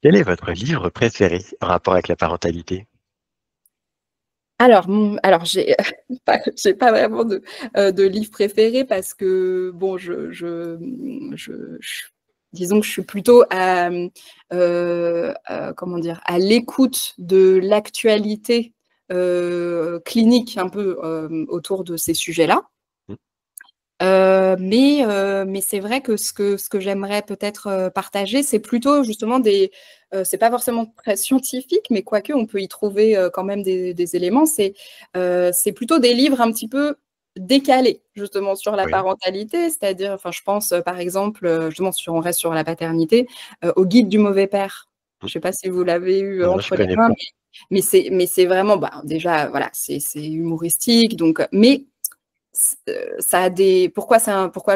Quel est votre livre préféré en rapport avec la parentalité? Alors j'ai j'ai pas vraiment de livre préféré parce que bon, je disons que je suis plutôt comment dire? À l'écoute de l'actualité, clinique un peu, autour de ces sujets-là. Mmh, Mais c'est vrai que ce que j'aimerais peut-être, partager, c'est plutôt justement c'est pas forcément très scientifique, mais quoique on peut y trouver, quand même des éléments. C'est plutôt des livres un petit peu décalés, justement, sur la oui. parentalité. C'est-à-dire, enfin, je pense, par exemple, justement, on reste sur la paternité, au Guide du mauvais père. Mmh. Je sais pas si vous l'avez eu, Non, je entre les connais mains, pas. mais c'est vraiment, bah, déjà, voilà, c'est humoristique, donc mais ça a des pourquoi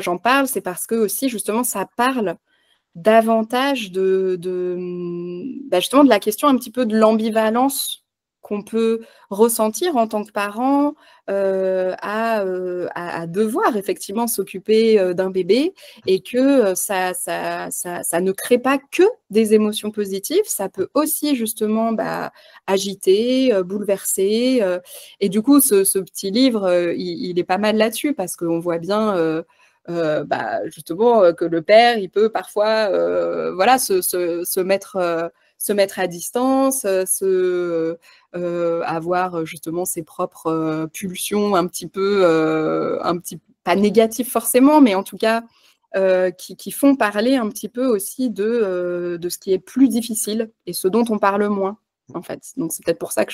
j'en parle? C'est parce que aussi justement ça parle davantage bah, justement de la question un petit peu de l'ambivalence qu'on peut ressentir en tant que parent à devoir effectivement s'occuper d'un bébé, et que ça ne crée pas que des émotions positives, ça peut aussi justement agiter, bouleverser. Et du coup, ce petit livre, il est pas mal là-dessus, parce qu'on voit bien justement que le père, il peut parfois voilà, se mettre à distance, avoir justement ses propres pulsions un petit peu, pas négatives forcément, mais en tout cas qui font parler un petit peu aussi de ce qui est plus difficile et ce dont on parle moins, en fait. Donc c'est peut-être pour ça que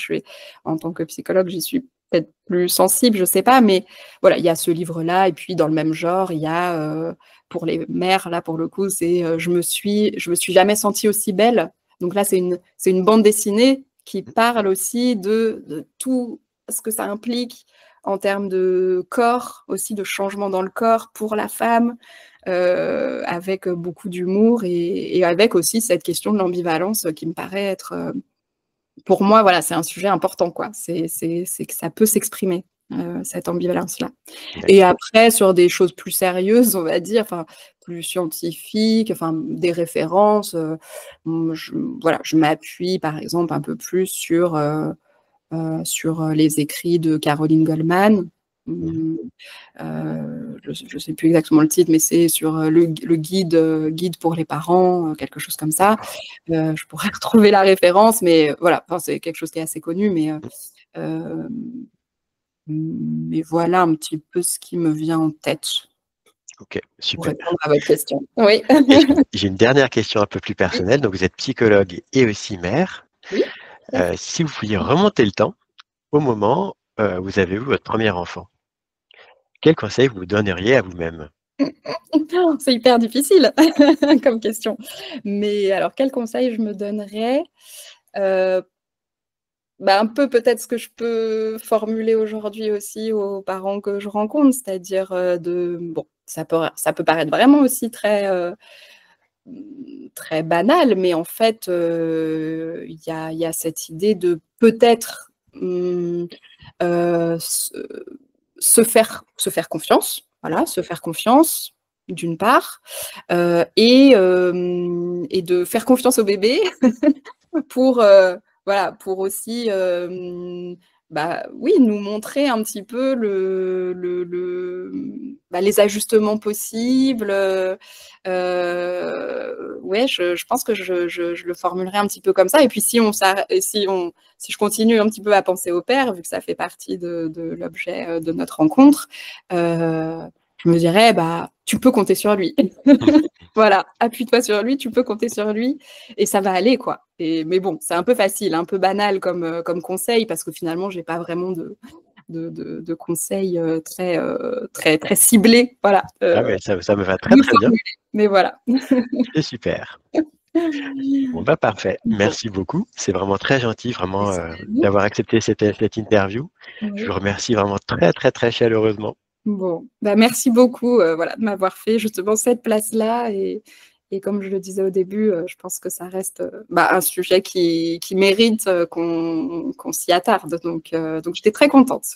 en tant que psychologue, j'y suis peut-être plus sensible, je sais pas, mais voilà, il y a ce livre-là, et puis dans le même genre, il y a pour les mères, là pour le coup, c'est je me suis jamais sentie aussi belle. Donc là, c'est une bande dessinée qui parle aussi de tout ce que ça implique en termes de corps, aussi de changement dans le corps pour la femme, avec beaucoup d'humour, et avec aussi cette question de l'ambivalence qui me paraît être, pour moi, voilà, c'est un sujet important, quoi. C'est que ça peut s'exprimer, cette ambivalence-là. Et après, sur des choses plus sérieuses, on va dire, enfin, plus scientifiques, enfin, des références, je m'appuie, par exemple, un peu plus sur les écrits de Caroline Goldman. Je ne sais plus exactement le titre, mais c'est sur le guide pour les parents, quelque chose comme ça. Je pourrais retrouver la référence, mais voilà, enfin, c'est quelque chose qui est assez connu, mais voilà un petit peu ce qui me vient en tête. Ok, Pour super. répondre à votre question. Oui. J'ai une dernière question un peu plus personnelle. Donc, vous êtes psychologue et aussi mère. Oui. Si vous pouviez remonter le temps au moment où vous avez eu votre premier enfant, quel conseil vous donneriez à vous-même? C'est hyper difficile comme question. Mais alors, quel conseil je me donnerais? Un peu peut-être ce que je peux formuler aujourd'hui aussi aux parents que je rencontre, c'est-à-dire bon, ça peut paraître vraiment aussi très banal, mais en fait, il y a cette idée de peut-être se faire confiance, voilà, se faire confiance d'une part, et de faire confiance au bébé pour, voilà, pour aussi, oui, nous montrer un petit peu les ajustements possibles. Ouais, je pense que je le formulerai un petit peu comme ça. Et puis si je continue un petit peu à penser au père, vu que ça fait partie de l'objet de notre rencontre, je me dirais, tu peux compter sur lui. Voilà, appuie-toi sur lui, tu peux compter sur lui et ça va aller, quoi. Mais bon, c'est un peu facile, un peu banal comme conseil, parce que finalement, j'ai pas vraiment de conseils très ciblés. Voilà. Ah mais ça me va très très bien. Mais voilà. C'est super. Bon bah parfait. Bon, Merci beaucoup. C'est vraiment très gentil, vraiment merci à vous. d'avoir accepté cette interview. Je Oui. vous remercie vraiment très très très chaleureusement. Bon, merci beaucoup voilà, de m'avoir fait justement cette place-là. Et comme je le disais au début, je pense que ça reste un sujet qui mérite qu'on s'y attarde. Donc j'étais très contente.